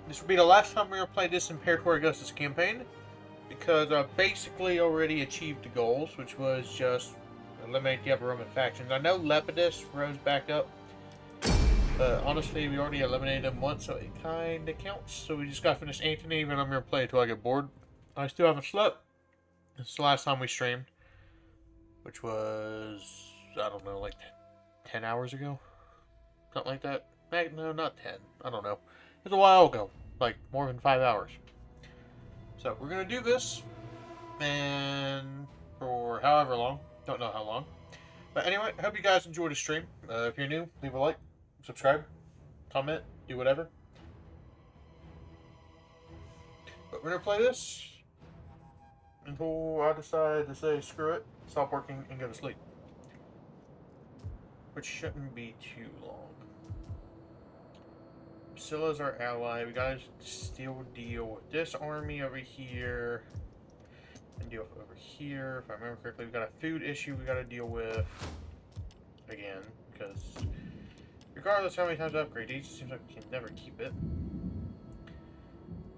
This will be the last time we're going to play this Imperator Augustus campaign, because I basically already achieved the goals, which was just eliminate the other Roman factions. I know Lepidus rose back up, but honestly, we already eliminated him once, so it kind of counts. So we just got to finish Antony, and I'm going to play until I get bored. I still haven't slept. This is the last time we streamed, which was, I don't know, like 10 hours ago? Something like that. No, not 10. I don't know. It was a while ago. Like, more than 5 hours. So, we're going to do this. And for however long. Don't know how long. But anyway, I hope you guys enjoyed the stream. If you're new, leave a like. Subscribe. Comment. Do whatever. But we're going to play this until I decide to say screw it, stop working, and go to sleep. Which shouldn't be too long. Scylla's our ally. We gotta still deal with this army over here. And deal with over here. If I remember correctly, we got a food issue we gotta deal with. Again, because regardless how many times I upgrade these, it seems like we can never keep it.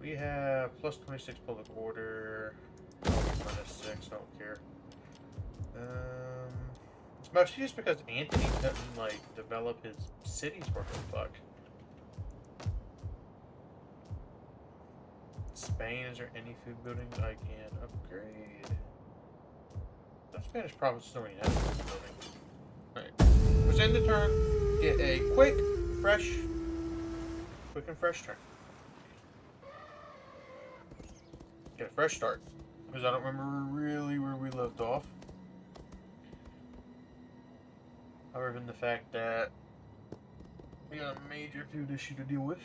We have plus 26 public order. Minus 6, I don't care. It's mostly just because Antony doesn't, like, develop his cities worth of fuck. Spain, is there any food buildings I can upgrade? The Spanish provinces don't even have food building. Alright. Let's end the turn. Get a quick and fresh turn. Get a fresh start. Because I don't remember really where we left off. Other than the fact that we got a major food issue to deal with.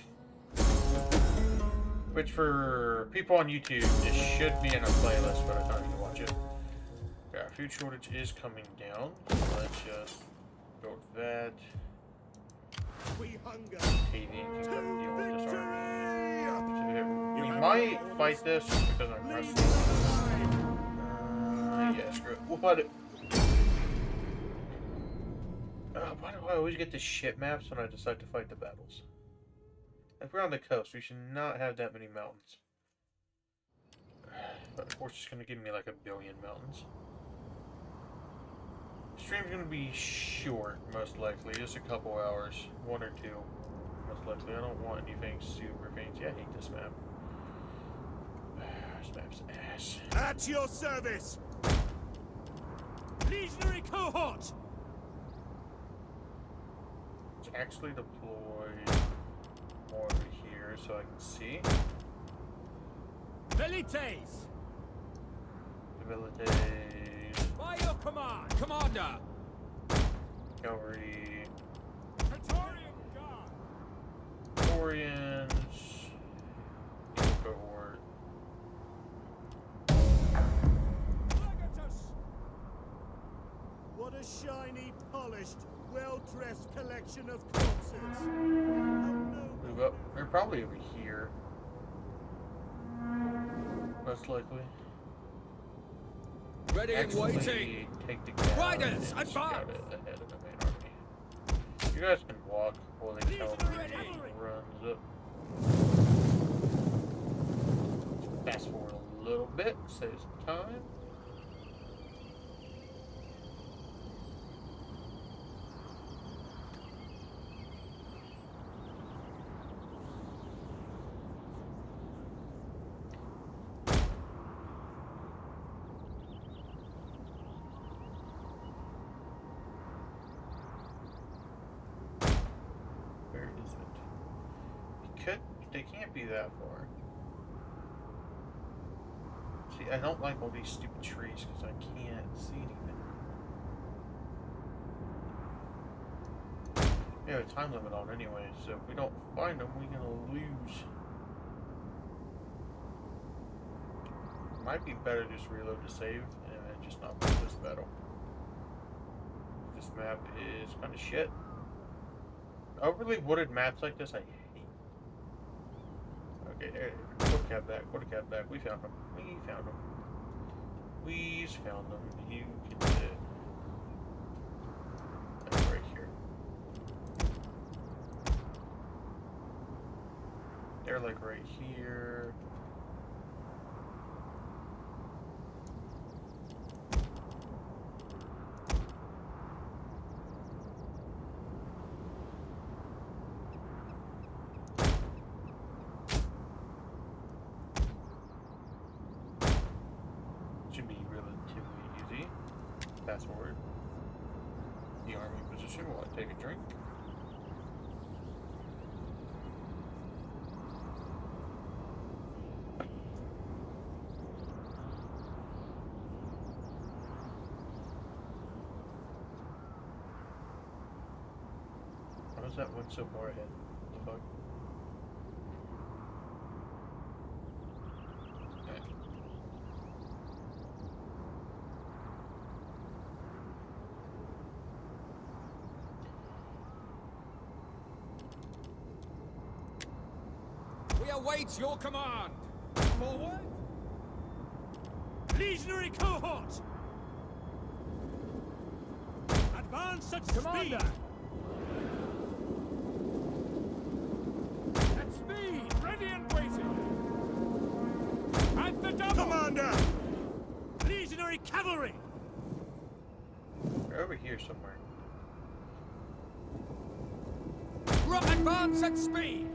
Which for people on YouTube, this should be in a playlist by the time you watch it. Yeah, our food shortage is coming down. Let's just go with that. We hunger. Octavian can deal with this army. We might fight this because I'm resting. Yeah, screw it. We'll fight it. Why do I always get the shit maps when I decide to fight the battles? If we're on the coast, we should not have that many mountains. But of course, it's going to give me like 1 billion mountains. Stream's going to be short, most likely. Just a couple hours. 1 or 2, most likely. I don't want anything super fancy. I hate this map. This map's ass. At your service! Legionary cohort! Let's actually deploy more over here so I can see. Velites! Debilitate. By your command, Commander! Cavalry. Praetorian Guard! Praetorians. Cohort. Augustus! What a shiny, polished, well-dressed collection of corpses! Move up. They're probably over here. Most likely. Ready and Actually, waiting! take the gas Riders, and advance! scout it ahead of the main army. You guys can walk while the cavalry runs up. Fast forward a little bit, save some time. They can't be that far. See, I don't like all these stupid trees because I can't see anything. We have a time limit on anyway, so if we don't find them, we're gonna lose. Might be better just reload to save and then just not play this battle. This map is kind of shit. Overly wooded maps like this, I hate. Okay, there. Quarter cab back. We found them. We's found them. You can do it. That's right here. they're like right here. Should be relatively easy. Fast forward. The army position while I take a drink. How is that one so far ahead? What the fuck? Okay. We await your command. Forward. Legionary cohort. Advance at speed. At speed, ready and waiting. At the double. Commander. Legionary cavalry. They're over here somewhere. Advance at speed.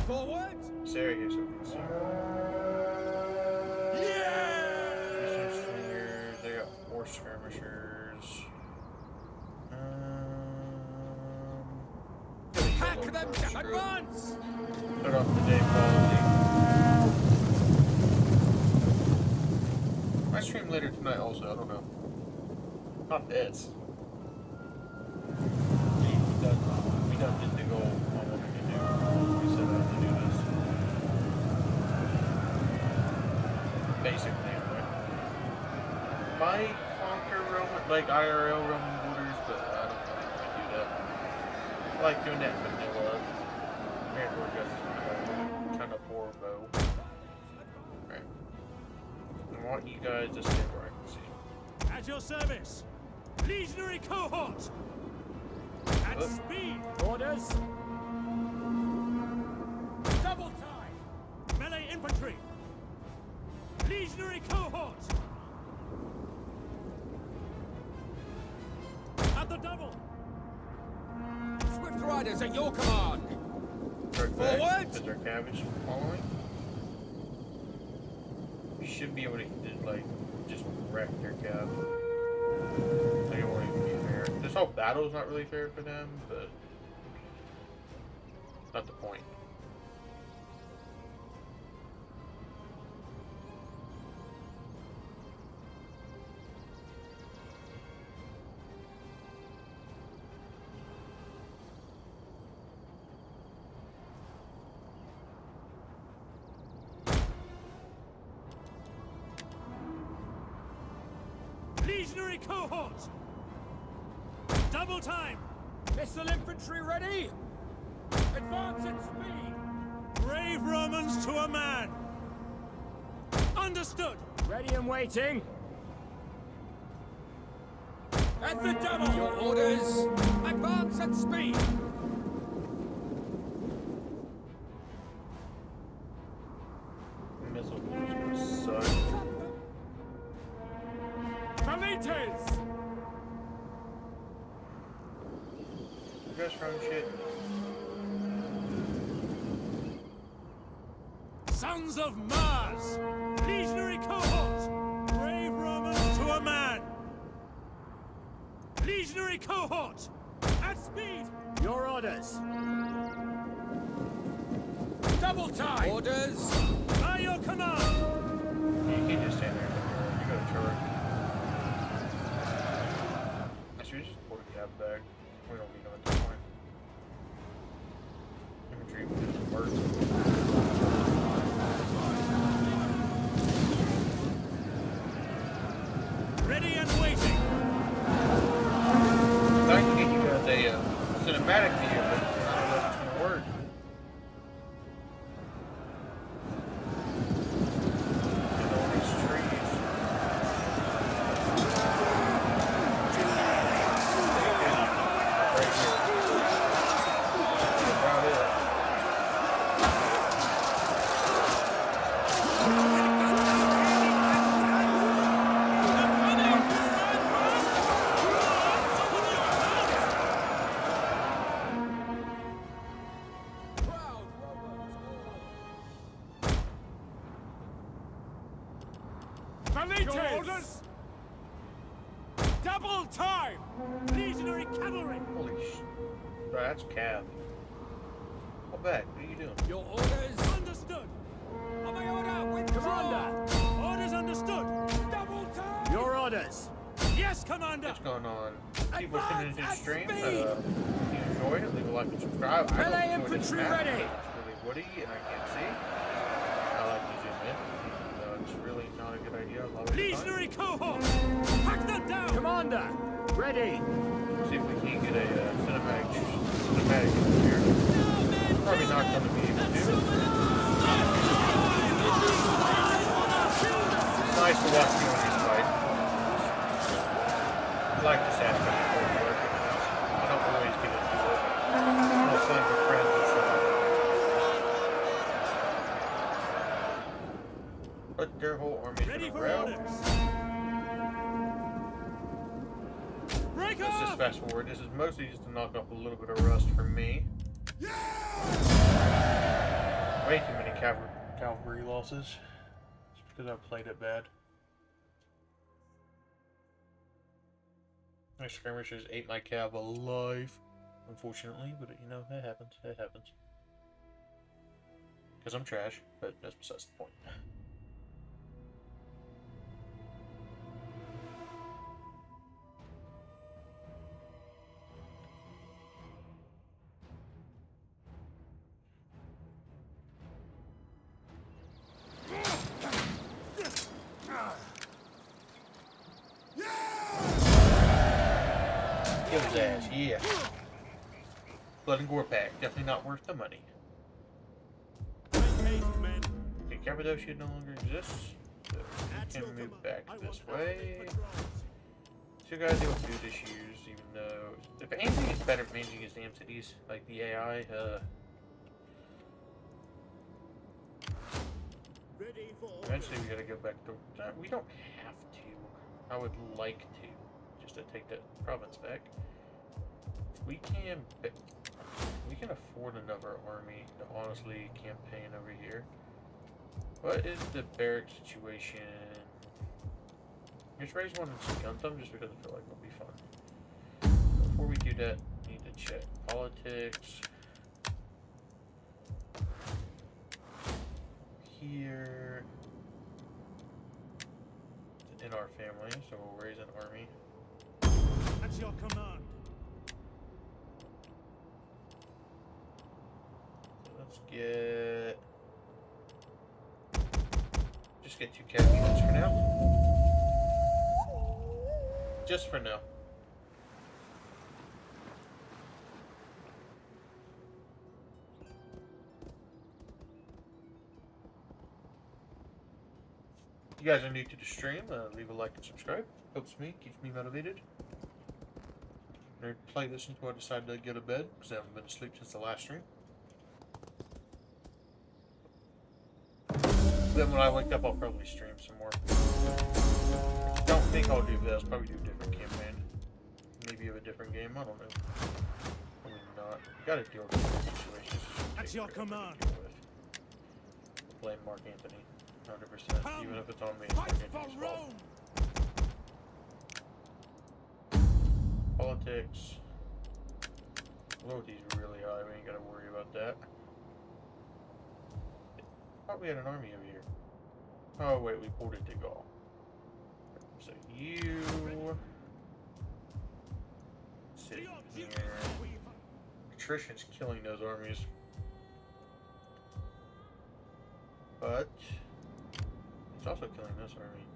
Forward! Sarah here, so we can see. Yeah! Distance slingers, they got 4 skirmishers. Hack them down! Advance! Start off the day quality. I stream later tonight also, I don't know. Not this. We done did the goal on what we can do. We said I had to do this. Basically, anyway. Might conquer Roman, like IRL Roman borders, but I don't know if I can do that. I like doing that in vanilla. Imperator Augustus kind of poor bow. Right. I want you guys to stay where I can see. At your service! Legionary cohort! At speed! Orders! Double time! Melee infantry! Legionary cohort! At the double! Swift riders at your command! Forward! Is our cabbage following? We should be able to like just wreck their cab. Like it won't even be fair. This whole battle is not really fair for them, but not the point. Legionary cohort! Double time! Missile infantry ready! Advance at speed! Brave Romans to a man! Understood! Ready and waiting! At the double! Your orders! Advance at speed! Missile balls suck. Valites! You guys throwing shit? Sons of Mars! Legionary cohort! Brave Romans to a man! Legionary cohort! At speed! Your orders! Double time! Orders! By your command! You can't just stand there. You gotta charge. I should just pull the cab back. We don't need them at this point. Infantry doesn't work. Ready and waiting! I can get you guys a cinematic view, but I don't know if it's gonna work. Valites! Double time! Legionary cavalry! Holy sh... Bro, that's cab. Go back. What are you doing? Your orders understood! On my order, with Commander! Orders understood! Double time! Your orders! Yes, Commander! What's going on? People tuning into the stream. If you enjoy it, leave a like and subscribe. I don't enjoy this map. Ready. It's really woody and I can't see. I like to zoom in. It's really not a good idea a lot of the time. Legionary cohort! Hack them down! Commander! Ready! See if we can get a cinematic in here. Probably not going to be able to. It's nice to watch you on these fight. I like this aspect of work. I don't always get to do it. I'm not playing with friends and stuff. Put their whole army in a row. Let's just fast forward. This is mostly just to knock off a little bit of rust for me. Way too many cavalry losses. Just because I played it bad. My skirmishers ate my cav alive, unfortunately, but you know, it happens. It happens. Because I'm trash, but that's besides the point. Kill his ass, yeah. Blood and gore pack, definitely not worth the money. Okay, Cappadocia no longer exists, so we can move back this way. So you gotta deal with food issues, even though if anything is better at managing his damn cities, like the AI, eventually we gotta go back to... we don't have to. I would like to. Just to take that province back. We can afford another army to honestly campaign over here. What is the barrack situation? Let's raise one in Skuntum just because I feel like it'll be fun. Before we do that, we need to check politics. Here. In our family, so we'll raise an army. At your command. So let's just get 2 cav units for now. Just for now. If you guys are new to the stream, leave a like and subscribe. Helps me, keeps me motivated. I'm gonna play this until I decide to go to bed, because I haven't been asleep since the last stream. Then when I wake up, I'll probably stream some more. Don't think I'll do this. Probably do a different campaign. Maybe of a different game. I don't know. Probably not. You gotta deal with these situations. At your command. Blame Mark Anthony. 100%. Even if it's on me, it's Mark Anthony's fault. Politics. Loyalty's really high. We ain't gotta worry about that. Thought we had an army over here. Oh wait, we pulled it to Gaul. So you sit here. Attrition's killing those armies. But it's also killing this army.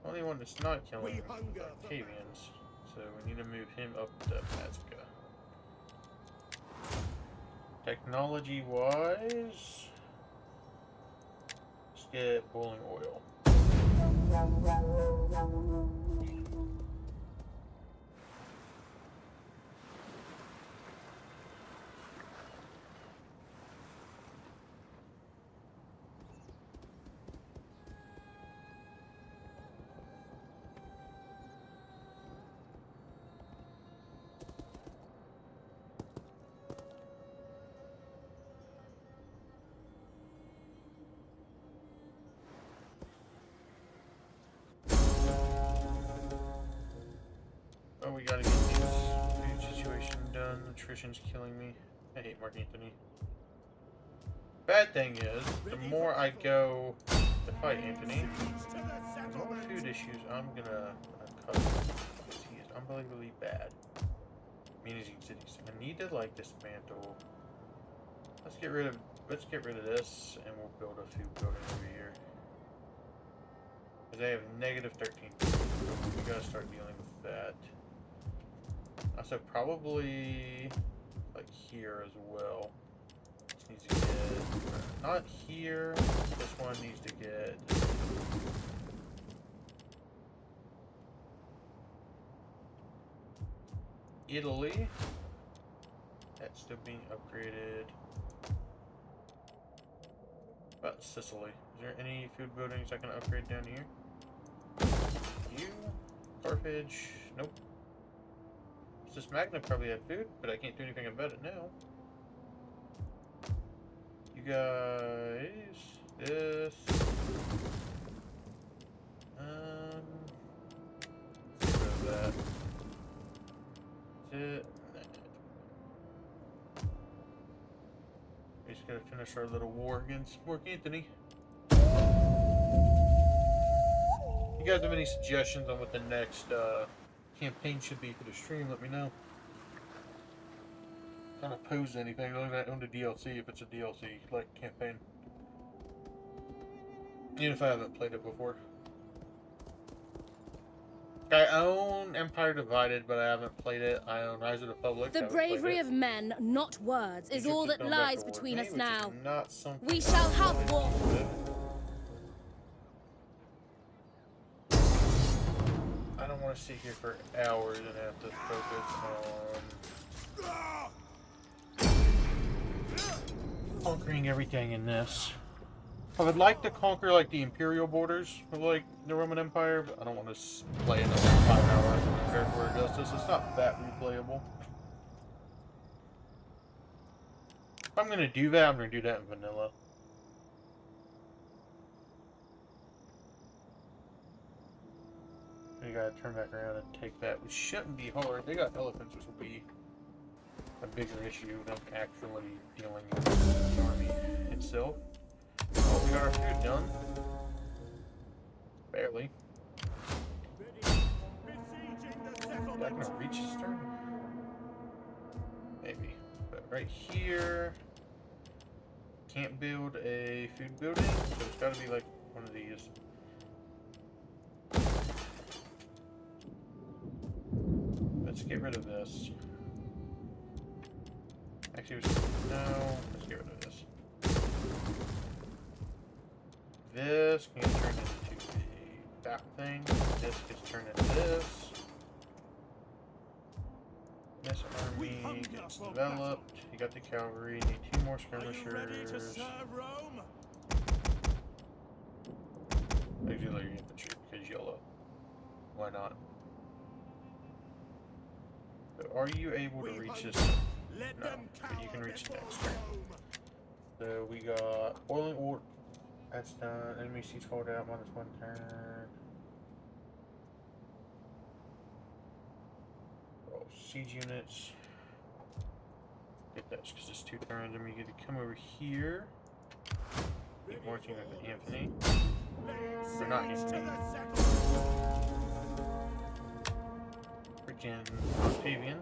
Only one that's not killing Octavians. So we need to move him up to Mazika. Technology wise, let's get boiling oil. we gotta get this food situation done. Attrition's killing me. I hate Mark Anthony. Bad thing is, the more I go to fight Anthony, the more food issues I'm gonna cause. He is unbelievably bad. Managing cities. I need to like dismantle. Let's get rid of this, and we'll build a food building over here. Because they have -13. We gotta start dealing with that. Also, probably like here as well. This needs to get not here. This one needs to get. Italy. That's still being upgraded. About Sicily. Is there any food buildings I can upgrade down here? You? Carthage? Nope. This Magna probably had food, but I can't do anything about it now. You guys, this. Let's get rid of that. That's it. We just gotta finish our little war against Mark Anthony. You guys have any suggestions on what the next campaign should be for the stream? Let me know. I'm not opposed to anything. I don't own the DLC if it's a DLC like campaign. Even if I haven't played it before. I own Empire Divided, but I haven't played it. I own Rise of the Republic. The bravery of men, not words, is all that lies between us now. We shall have war. I don't want to sit here for hours and have to focus on conquering everything in this. I would like to conquer like the imperial borders of like the Roman Empire, but I don't want to play another 5 hours in Imperator Augustus. It's not that replayable. If I'm gonna do that, I'm gonna do that in vanilla. You gotta turn back around and take that, which shouldn't be hard. They got elephants, which will be a bigger issue than actually dealing with the army itself. Oh, we got our food done. Barely. Is that gonna reach his turn? Maybe. But right here, can't build a food building, so it's gotta be like one of these. Let's get rid of this. Actually, no, let's get rid of this. This can get turned into that thing. This gets turned into this. This army gets developed. You got the cavalry. Need 2 more skirmishers. Auxiliary infantry because yellow. Why not? So are you able to reach this? No, but you can reach the next turn. So we got boiling ore. That's done. Enemy siege hold out -1 turn. Oh, siege units. Get that because it's 2 turns. And we get to come over here. Get more team with Anthony. Or not Anthony. Freaking Octavian.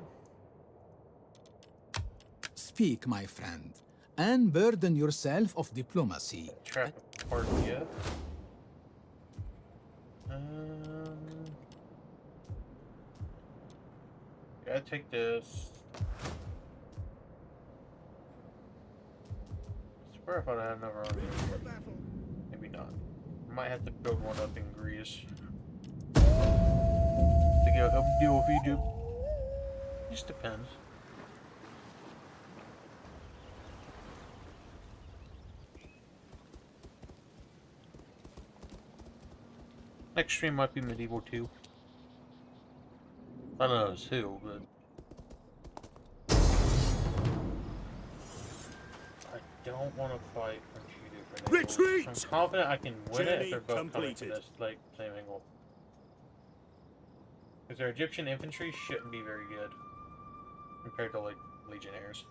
Speak, my friend. Unburden yourself of diplomacy. Trap Parthia. Gotta take this. I swear I thought I had another army. Maybe not. I might have to build one up in Greece. To go help deal with Egypt. Just depends. Next stream might be medieval too. I don't know who, but I don't want to fight from 2 different angles. Retreat! I'm confident I can win it if they're both Journey coming to completed. this like same angle. Because their Egyptian infantry shouldn't be very good compared to, like, legionnaires.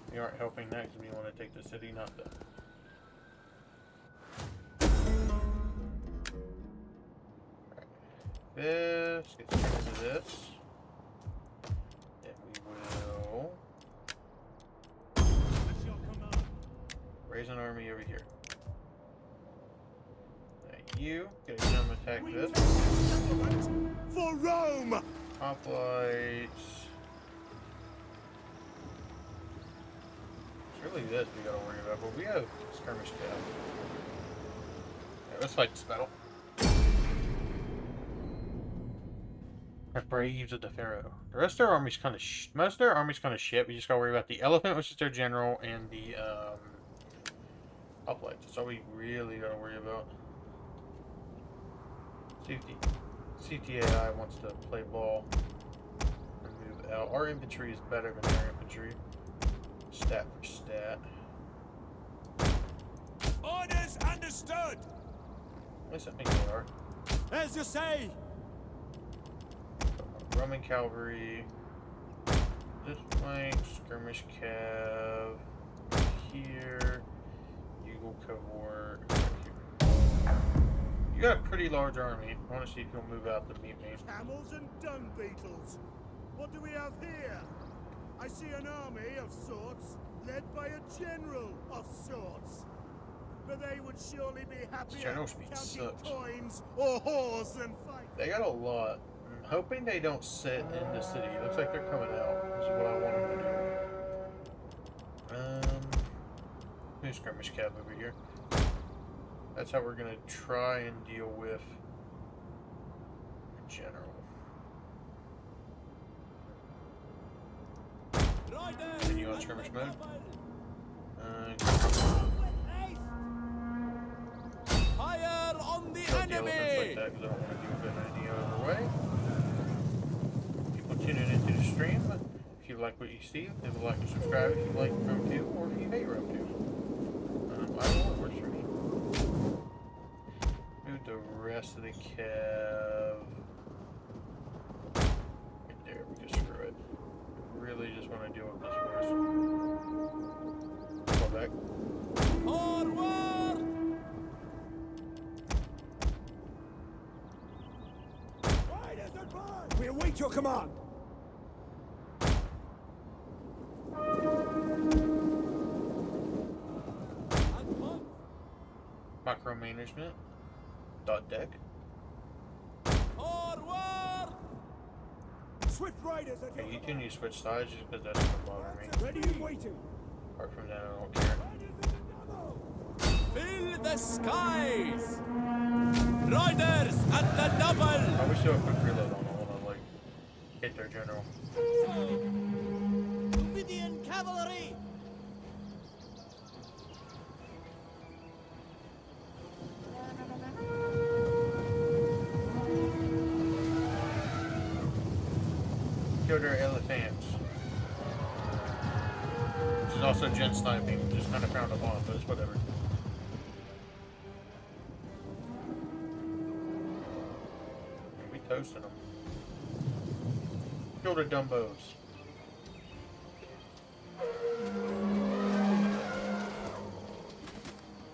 We aren't helping that because we want to take the city, not the... Alright. This, get straight into this. Then we will... raise an army over here. You get a gem attack this. For Rome! Hoplites. It's really this we gotta worry about, but we have skirmish cap. Yeah, let's fight this battle. The Braves of the Pharaoh. The rest of their army's kind of most of their army's kind of shit. We just gotta worry about the elephant, which is their general, and the hoplites. That's all we really gotta worry about. CTAI wants to play ball and move out. Our infantry is better than their infantry. Stat for stat. Orders understood! At least I think they are. As you say! Roman cavalry. This flank. Skirmish cav. Here. Eagle cohort. Right here. You got a pretty large army. I want to see if you'll move out to meet me. Camels and dung beetles. What do we have here? I see an army of sorts, led by a general of sorts. But they would surely be happier general speed counting sucks. coins or whores than fighting. They got a lot. I'm hoping they don't sit in the city. Looks like they're coming out. This is what I want them to do. New skirmish cab over here. That's how we're gonna try and deal with the general. Continue on skirmish mode. Fire on the enemy! Like that, 'cause I don't want to deal with it any other way. People tuning into the stream. If you like what you see, leave a like and subscribe if you like Rome 2 or if you hate Rome 2. I don't know what works for me. Move the rest of the cav. Right there, we just screw it. Really just want to deal with this force. Go back. Forward! We await your command! Micromanagement. Dot deck. Forward! Swift riders at Okay, you two need to switch sides just because that's gonna bother me. ready and waiting. Apart from that, I don't care. Fill the skies! Riders at the double! I wish they would put reload on. I want to like hit their general. Numidian cavalry! Kill their elephants. Which is also gen sniping, which is kind of frowned upon, but it's whatever. And we toasted them. Kill the dumbos.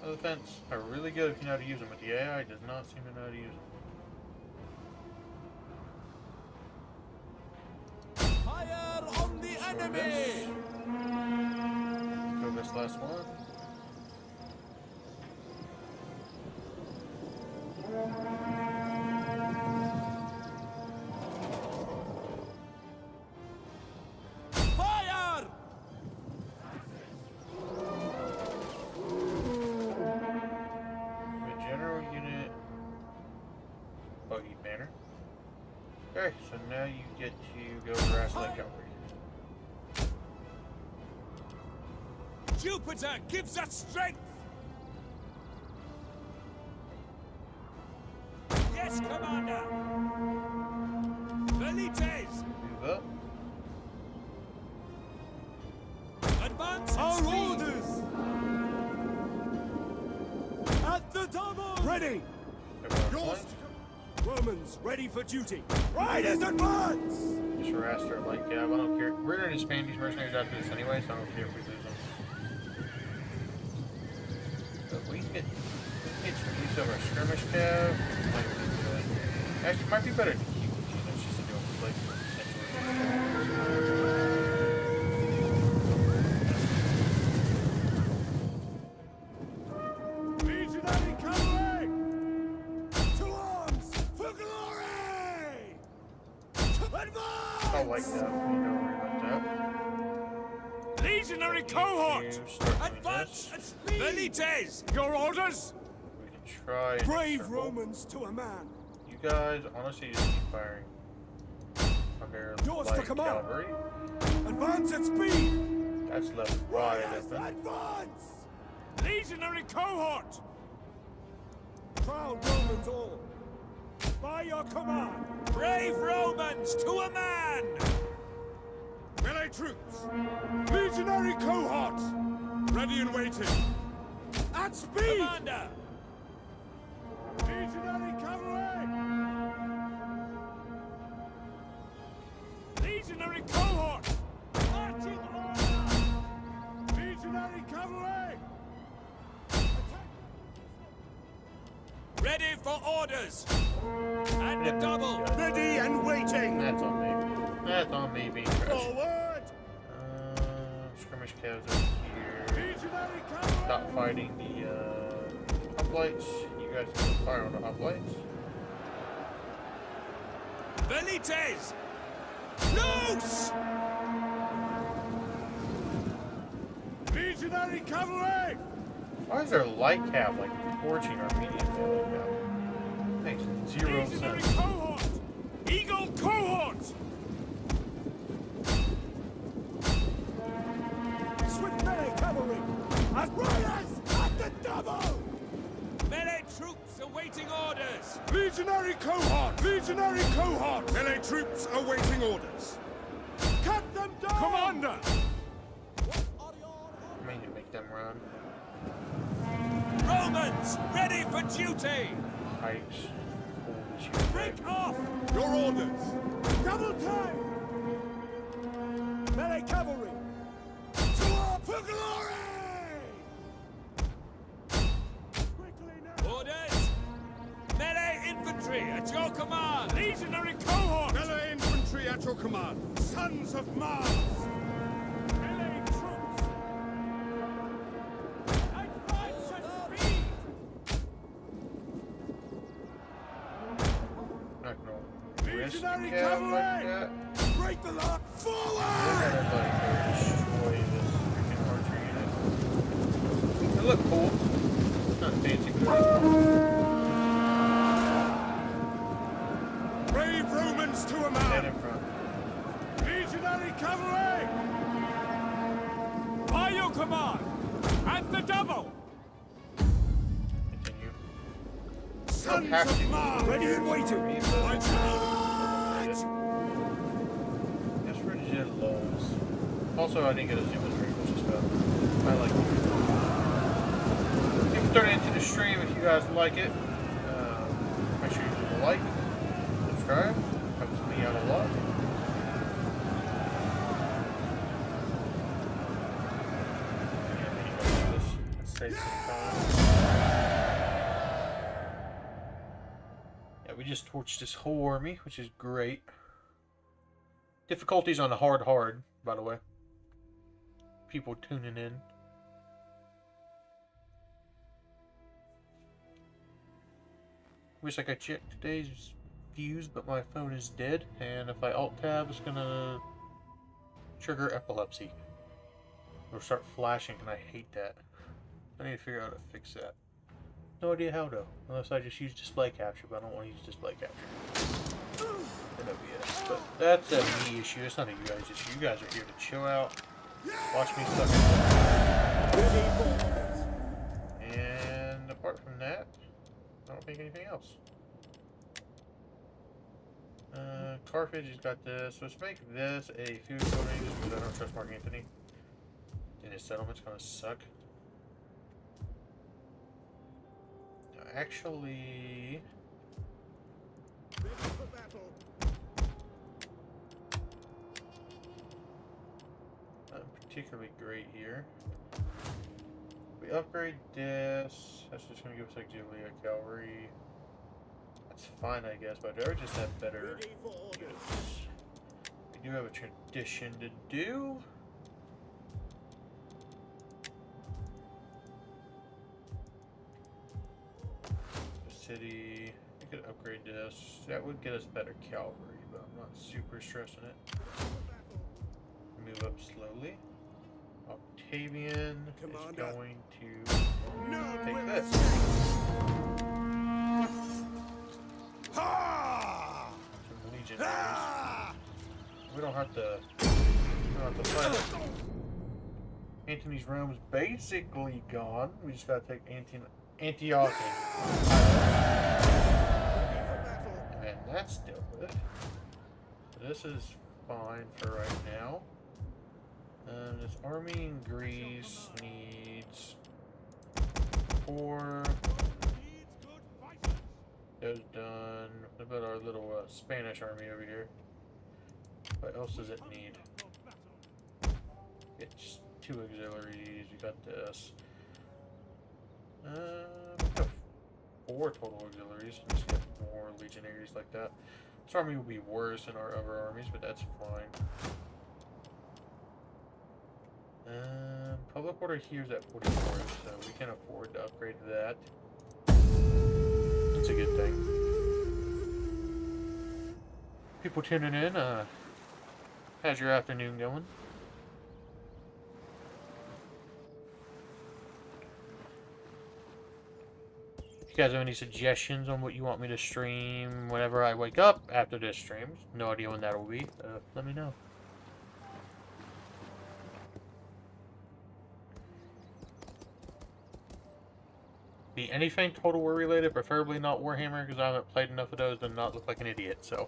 Elephants are really good if you know how to use them, but the AI does not seem to know how to use them. Fire on the enemy! Kill this last one. Fire! The general unit. Buggy banner. Okay, so now you get to go harass Light Cavalry. Jupiter gives us strength! Yes, Commander! Velites! Move up. Advance! Our orders! At the ready! Yours! Romans, ready for duty! Riders, advance! Just harass their light cab. I don't care. We're gonna disband these mercenaries after this anyway, so I don't care if we lose them. But we get some use of our skirmish cab. Might be good. Actually, it might be better to keep these. It's just a dual replacement, essentially. Legionary cavalry! To arms for glory! Advance! I like that. We don't worry about that. Legionary cohort! Advance at speed! Velites! Your orders? We can try and Brave circle. Romans to a man! You guys, honestly, just keep firing. Under Yours to light command. cavalry. Advance at speed! That's left wide Riders, open. advance! Legionary cohort! Proud Romans all! By your command! Brave Romans to a man! Melee troops! Legionary cohorts! Ready and waiting! At speed! Commander! Legionary cavalry! Legionary cohort! Marching order! Legionary cavalry! Ready for orders! And the double! Ready and waiting! That's on me. That's on me being crushed. Forward! Skirmish cabs over here. Legionary cavalry! Stop fighting the hoplites. You guys can fire on the hoplites. Velites! Loose! Legionary cavalry! Why is there light cab like torching our medium cavalry now? Makes zero Legionary sense. cohort! Eagle cohort! Swift melee cavalry! As riders at the double! Melee troops awaiting orders! Legionary cohort! Legionary cohort! Melee troops awaiting orders! Cut them down! Commander! I mean, you make them run. Romans, ready for duty! Pikes. Holy shit. Break off! Your orders! Double time! Melee cavalry! To war for glory! Quickly now! Orders! Melee infantry at your command! Legionary cohort! Melee infantry at your command! Sons of Mars! Melee troops! Advance at speed! Not gonna risk the Legionary cab like cavalry! that. Break the lock! We're Forward! gonna like destroy this freaking archer unit. They look cool. Not fancy, but it's cool. Brave Romans to a Stand man! in front. Legionary cavalry! By your command! At the double! Continue. Sons have to. of Mars! Ready and waiting! My charge! Guess we're just lows. Also, I didn't get a zoom in range, which is bad. I like it. You can turn it into the stream if you guys like it. Make sure you leave a like, subscribe. Helps me out a lot. Let's save some time. Yeah, we just torched this whole army, which is great. Difficulties on the hard, by the way. People tuning in. Wish I could check today's views, but my phone is dead, and if I alt-tab, it's gonna trigger epilepsy. Or start flashing, and I hate that. I need to figure out how to fix that. No idea how though, unless I just use display capture, but I don't want to use display capture. And OBS. But that's a me issue, it's not a you guys issue. You guys are here to chill out, watch me suck. And apart from that, I don't think anything else. Carthage has got this. Let's make this a food building just because I don't trust Mark Anthony. And his settlement's gonna suck. actually... Ready for battle. Not particularly great here. We upgrade this. That's just going to give us auxiliary cavalry. That's fine, I guess, but I would just have better Ready for orders. units. We do have a tradition to do. The city. We could upgrade this. That would get us better cavalry, but I'm not super stressing it. Move up slowly. Octavian Commander. is going to None take will this. escape. Ha! Some legionaries. Ha! We don't have to fight it. Antony's Rome's basically gone. We just gotta take Antioch and that's dealt with. So this is fine for right now. This army in Greece needs 4. Those done. What about our little Spanish army over here? What else does it need? Get just 2 auxiliaries. We got this. We got 4 total auxiliaries. Just get more legionaries like that. This army will be worse than our other armies, but that's fine. Public order here is at 44, so we can afford to upgrade that. That's a good thing. People tuning in, how's your afternoon going? If you guys have any suggestions on what you want me to stream whenever I wake up after this stream, no idea when that will be, let me know. Be anything Total War related, preferably not Warhammer, because I haven't played enough of those to not look like an idiot, so.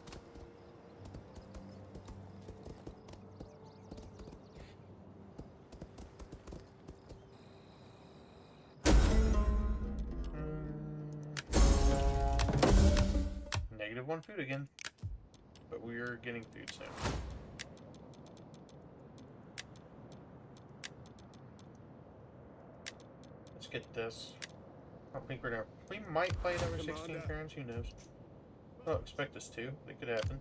-1 food again. But we're getting food soon. Let's get this. I don't think we're gonna. We might play another 16 turns. Who knows? I don't expect us to. It could happen.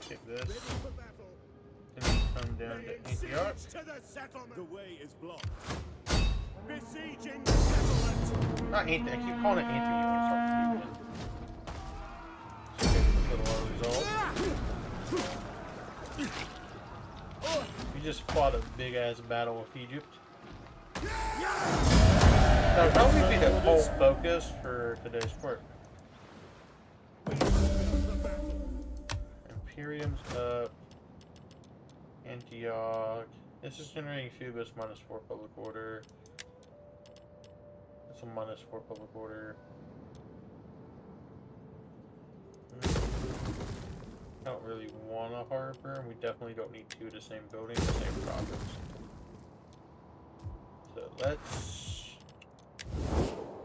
Take this. Then we come down to Antioch. The way is blocked. Besieging the settlement. Not Antioch. I keep calling it Antioch. We just fought a big ass battle with Egypt. That'll probably be the whole focus for today's work. Imperium's up. Antioch. This is generating Phoebus -4 public order. That's a -4 public order. I don't really want a harbor, and we definitely don't need 2 of the same building, the same province. So let's...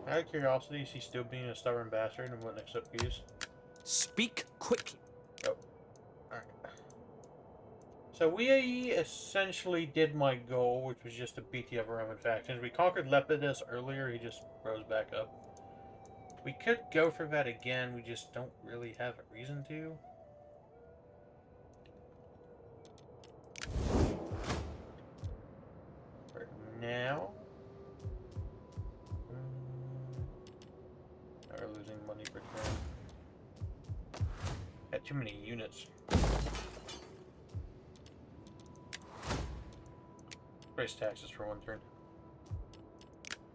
Out of curiosity, is he still being a stubborn bastard and wouldn't accept peace? Speak quickly. Oh. Alright. So we essentially did my goal, which was just to beat the other Roman factions. We conquered Lepidus earlier, he just rose back up. We could go for that again, we just don't really have a reason to. For now... We're losing money per turn. Got too many units. Raise taxes for 1 turn.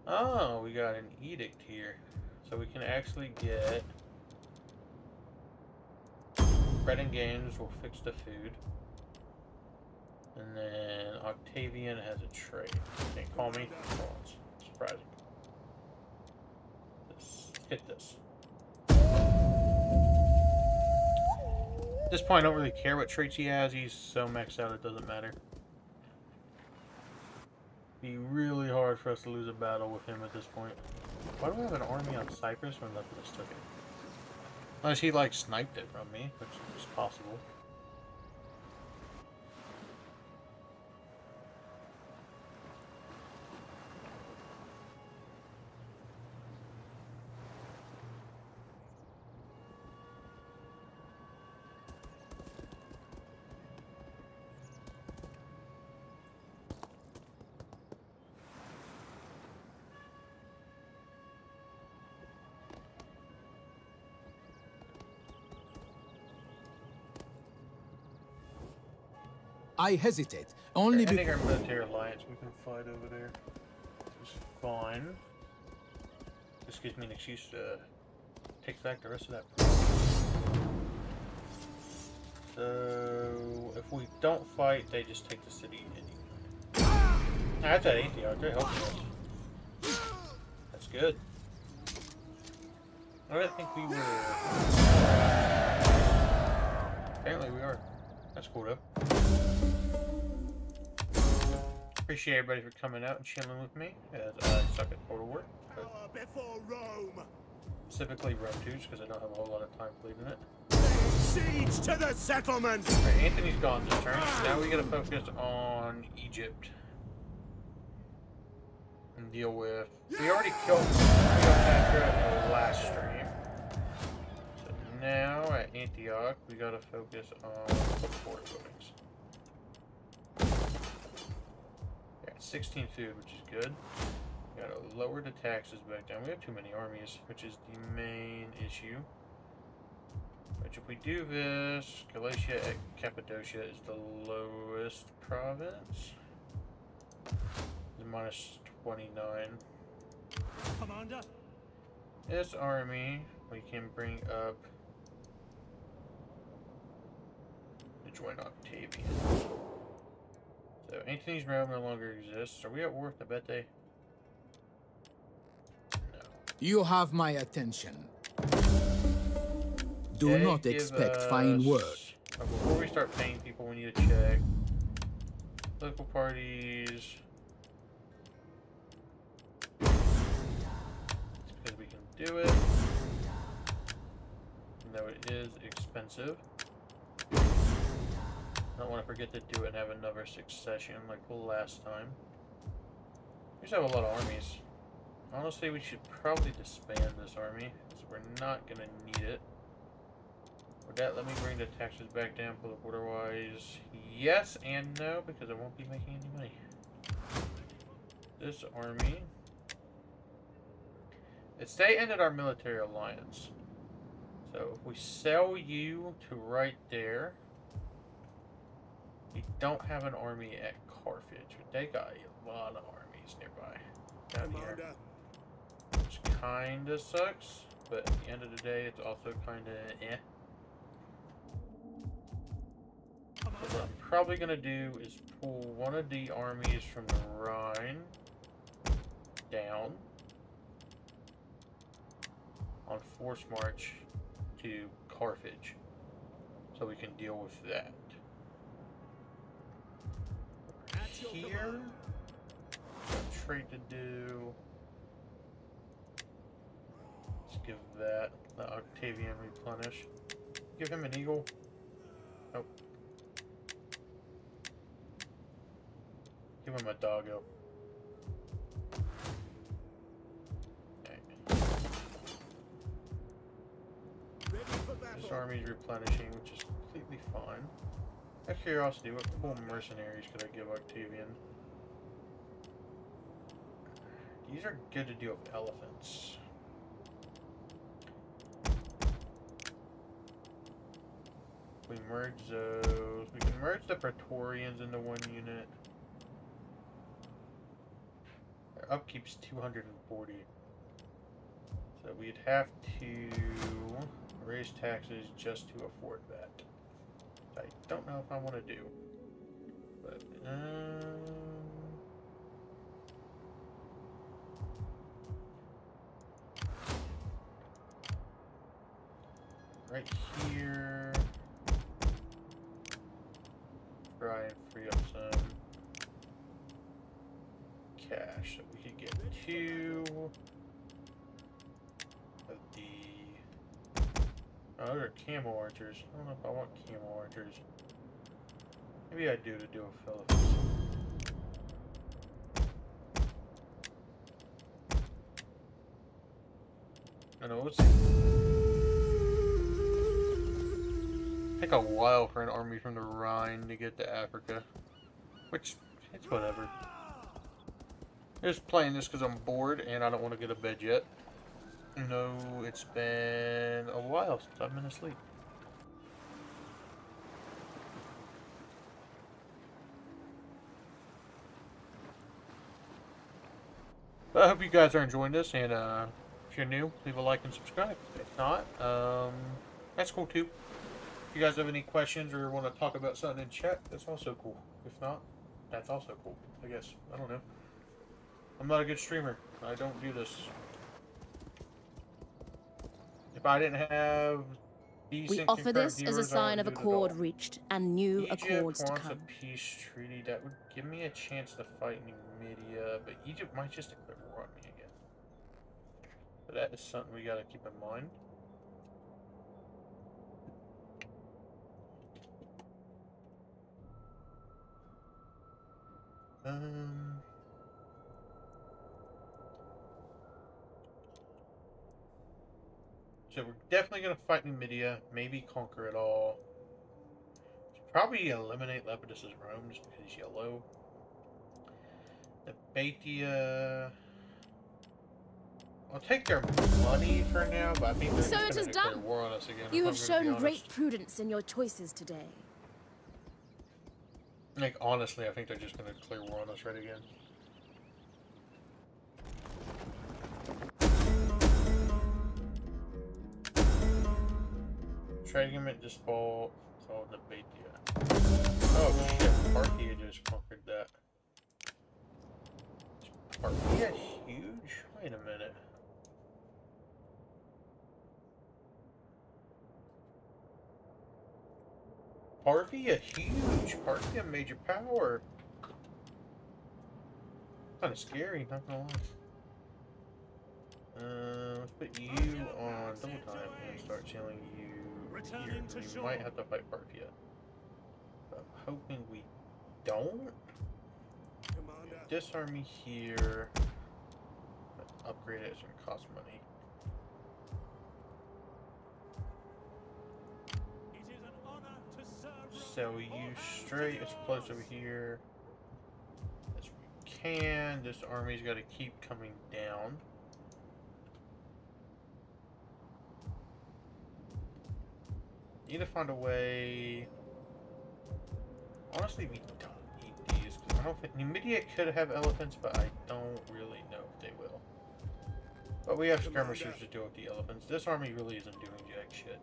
Oh, we got an edict here. So we can actually get... Bread and games will fix the food. And then Octavian has a trade. Can't call me. Oh, surprising. Let's get this. At this point, I don't really care what traits he has. He's so maxed out it doesn't matter. Be really hard for us to lose a battle with him at this point. Why do we have an army on Cyprus when Lepidus took it? Unless he like sniped it from me, which is possible. I hesitate, only Ending because... our military alliance, we can fight over there. It's fine. This gives me an excuse to take back the rest of that. So, if we don't fight, they just take the city anyway. That's at Antioch, they're helping us. That's good. I didn't think we were... Apparently we are. That's cool though. Appreciate everybody for coming out and chilling with me as I suck at Total War. Before Rome. Specifically Rome 2, because I don't have a whole lot of time leaving it. Siege to the settlement! Alright, Anthony's gone this turn, so now we gotta focus on Egypt. And deal with... We already killed Cleopatra in the last stream. So now at Antioch, we gotta focus on the fort buildings. 16 food, which is good. We gotta lower the taxes back down. We have too many armies, which is the main issue. Which if we do this, Galatia and Cappadocia is the lowest province. It's minus 29. Commander? This army, we can bring up to join Octavian. So Antony's realm no longer exists. Are we at war with Abete? No. You have my attention. Do They not give expect us- fine work. Before we start paying people, we need to check local parties. Because we can do it. Even though it is expensive. I don't want to forget to do it and have another succession like last time. We just have a lot of armies. Honestly, we should probably disband this army, because we're not going to need it. With that, let me bring the taxes back down for the border-wise. Yes and no, because I won't be making any money. This army... They ended our military alliance. So if we sell you to right there... We don't have an army at Carthage, but they got a lot of armies nearby down here. Which kinda sucks, but at the end of the day, it's also kinda eh. So what I'm probably gonna do is pull one of the armies from the Rhine down on force march to Carthage, so we can deal with that. Here, got trade to do. Let's give that the Octavian replenish. Give him an eagle. Nope. Give him a doggo. Okay. This army's replenishing, which is completely fine. Out of curiosity, what cool mercenaries could I give Octavian? These are good to deal with elephants. We merge those. We can merge the Praetorians into one unit. Their upkeep's 240. So we'd have to raise taxes just to afford that. I don't know if I want to do, but right here, try and free up some cash. So we could get 2 of the... Oh, those are camo archers. I don't know if I want camo archers. Maybe I do to do a Philippines. I know, let's see. Take a while for an army from the Rhine to get to Africa. Which, it's whatever. I'm just playing this because I'm bored and I don't want to get to bed yet. No, it's been a while since I've been asleep. But I hope you guys are enjoying this, and if you're new, leave a like and subscribe. If not, that's cool too. If you guys have any questions or want to talk about something in chat, that's also cool. If not, that's also cool, I guess. I don't know. I'm not a good streamer. I don't do this. If I didn't have decent We offer this as a sign of accord reached and new accords to come. Egypt wants a peace treaty that would give me a chance to fight Numidia, but Egypt might just declare war on me again. So that is something we gotta keep in mind. So we're definitely going to fight Numidia, maybe conquer it all. Probably eliminate Lepidus' Rome just because he's yellow. Nabatea... I'll take their money for now, but I think they're just going to declare war on us again. You have shown great prudence in your choices today. Like, honestly, I think they're just going to declare war on us right again. Tragament, Dispal, it's all Nabatea. Oh shit, Parthia just conquered that. Is Parthia huge? Wait a minute. Parthia huge! Parthia major power! Kinda scary, not gonna lie. Let's put you on double time and start chilling you here. We might have to fight Parthia. I'm hoping we don't. This army here. Upgrade it, it's gonna cost money. So we use straight as close over here as we can. This army's got to keep coming down. Need to find a way. Honestly, we don't need these because I don't think Numidia could have elephants, but I don't really know if they will. But we have skirmishers to deal with the elephants. This army really isn't doing jack shit.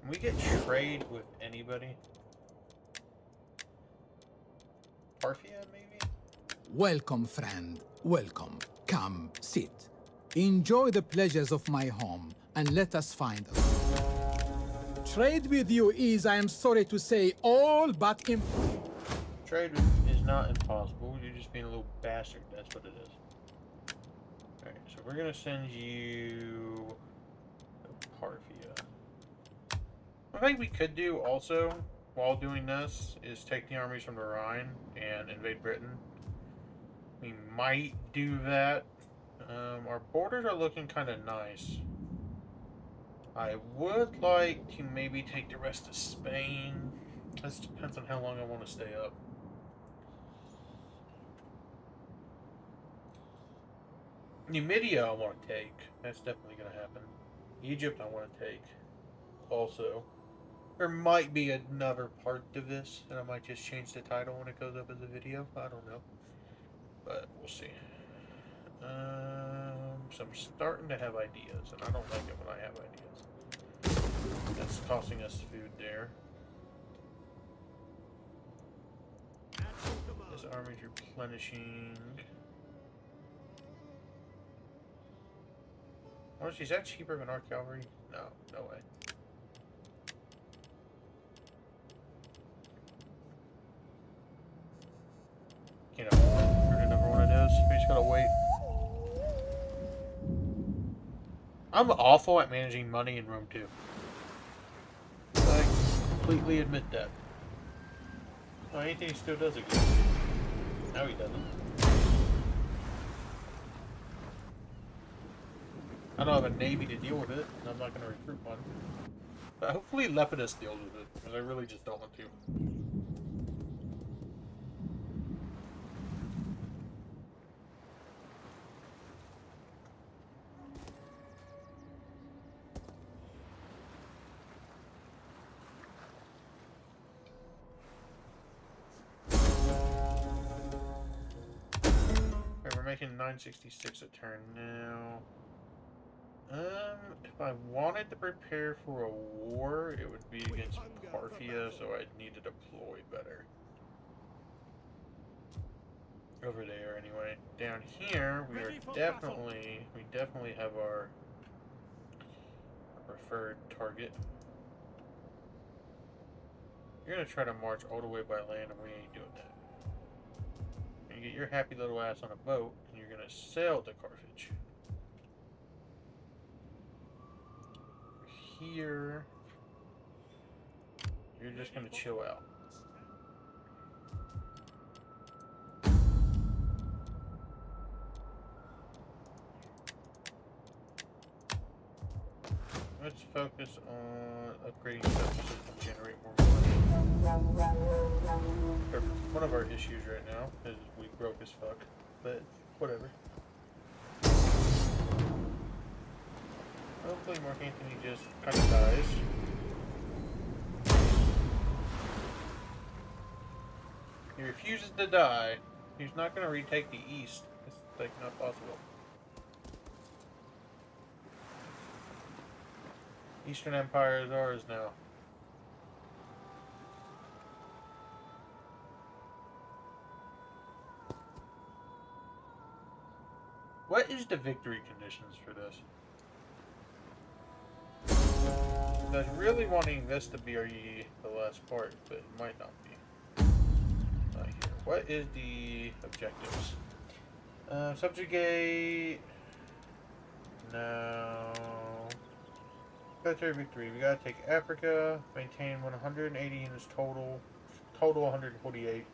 Can we get trade with anybody? Parthia, maybe? Welcome, friend. Welcome. Come, sit. Enjoy the pleasures of my home, and let us find a... Trade with you is, I am sorry to say, all but impossible. Trade is not impossible. You're just being a little bastard. That's what it is. Alright, so we're going to send you to Parthia. One thing we could do also, while doing this, is take the armies from the Rhine and invade Britain. We might do that. Our borders are looking kind of nice. I would like to maybe take the rest of Spain. This depends on how long I want to stay up. Numidia I want to take. That's definitely going to happen. Egypt I want to take. Also. There might be another part to this, and I might just change the title when it goes up as a video. I don't know. But we'll see. So I'm starting to have ideas, and I don't like it when I have ideas. That's costing us food there. This army's replenishing. Honestly, is that cheaper than our cavalry? No, no way. just gotta wait. I'm awful at managing money in Rome 2. I completely admit that. Well, anything still does exist. No, he doesn't. I don't have a navy to deal with it, and I'm not going to recruit one. But hopefully Lepidus deals with it, because I really just don't want to. Alright, we're making 966 a turn now. If I wanted to prepare for a war, it would be against Parthia, so I'd need to deploy better. Over there, anyway. Down here, we definitely have our preferred target. You're gonna try to march all the way by land, and we ain't doing that. You get your happy little ass on a boat, and you're gonna sail to Carthage. Here, you're just gonna chill out. Let's focus on upgrading stuff so we can generate more money. One of our issues right now is we broke as fuck, but whatever. Hopefully Mark Antony just kind of dies. He refuses to die. He's not going to retake the east. It's like not possible. Eastern Empire is ours now. What is the victory conditions for this? I was really wanting this to be the last part, but it might not be. Not here. What is the objectives? Subjugate. No. Military victory. We gotta take Africa. Maintain 180 units total. Total 148.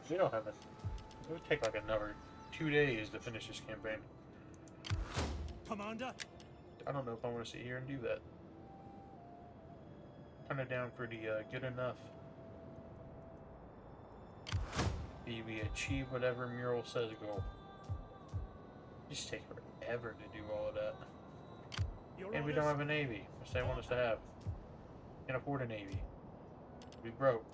We don't have it. It would take like another 2 days to finish this campaign. Commander? I don't know if I want to sit here and do that. Kind of down for the good enough. We achieve whatever mural says go. Just take forever to do all of that. And we don't have a navy, which they want us to have. Can't afford a navy. We broke.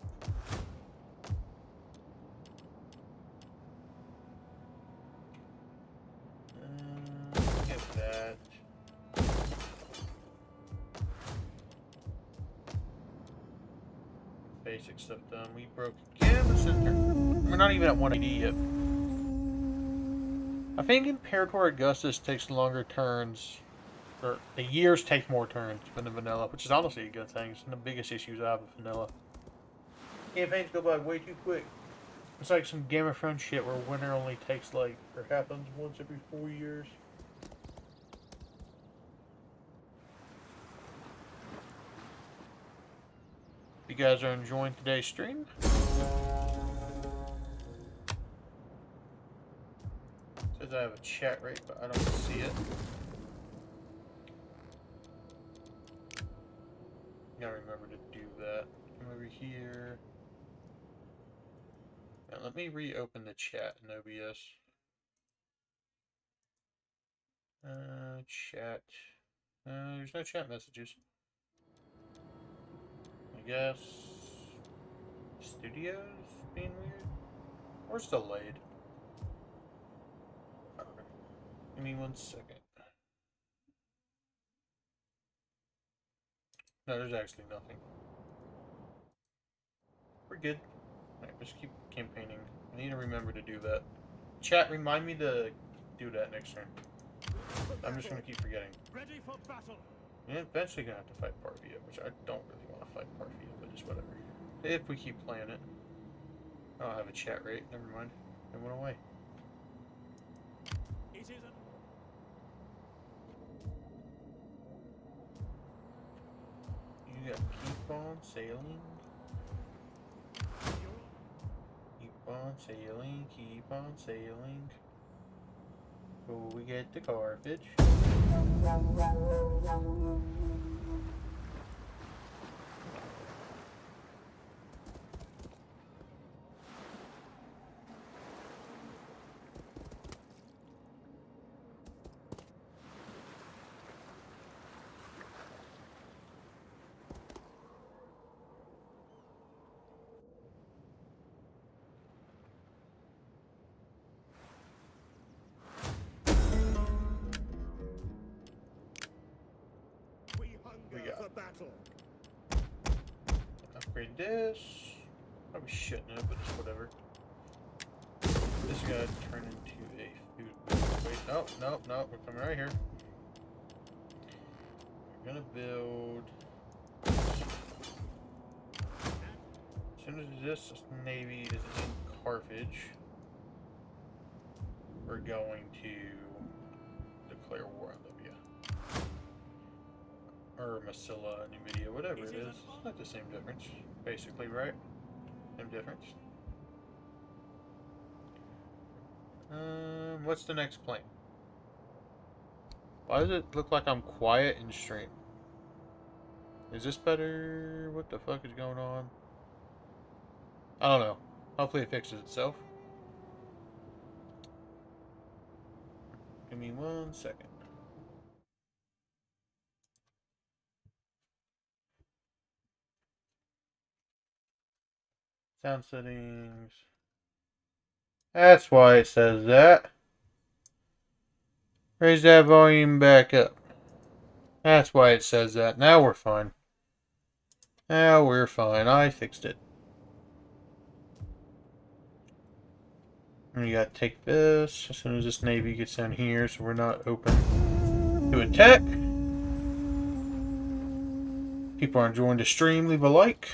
Get that. Basic stuff done. We broke again. We're not even at 180 yet. I think Imperator Augustus takes longer turns, or the years take more turns than the vanilla, which is honestly a good thing. It's one of the biggest issues I have with vanilla. Campaigns go by way too quick. It's like some Game of Thrones shit where winter only takes like, or happens once every 4 years. If you guys are enjoying today's stream, says I have a chat rate, but I don't see it. Gotta remember to do that. Come over here. Now let me reopen the chat in OBS. Chat. There's no chat messages. I guess Studio's being weird? Or it's delayed. I don't know. Give me 1 second. No, there's actually nothing. We're good. Alright, just keep campaigning. I need to remember to do that. Chat, remind me to do that next turn. I'm just gonna keep forgetting. Ready for battle. Yeah, eventually gonna have to fight Parthia, which I don't really want to fight Parthia, but just whatever. If we keep playing it. I don't have a chat rate. Never mind. It went away. It isn't. You got keep on sailing. Keep on sailing. Keep on sailing. Oh, we get the garbage. For battle. Upgrade this. Probably shouldn't have, but it's whatever. This guy turned into a food. Wait, no, no, no, we're coming right here. We're gonna build. As soon as this navy is in Carthage, we're going to declare war on Libya. Or Massilla, Numidia, whatever it is. It's not the same difference, basically, right? Same difference. What's the next plane? Why does it look like I'm quiet in stream? Is this better? What the fuck is going on? I don't know. Hopefully it fixes itself. Give me 1 second. Sound settings. That's why it says that. Raise that volume back up. That's why it says that. Now we're fine. Now we're fine. I fixed it. And you gotta take this as soon as this navy gets down here, so we're not open to attack. People are enjoying the stream. Leave a like.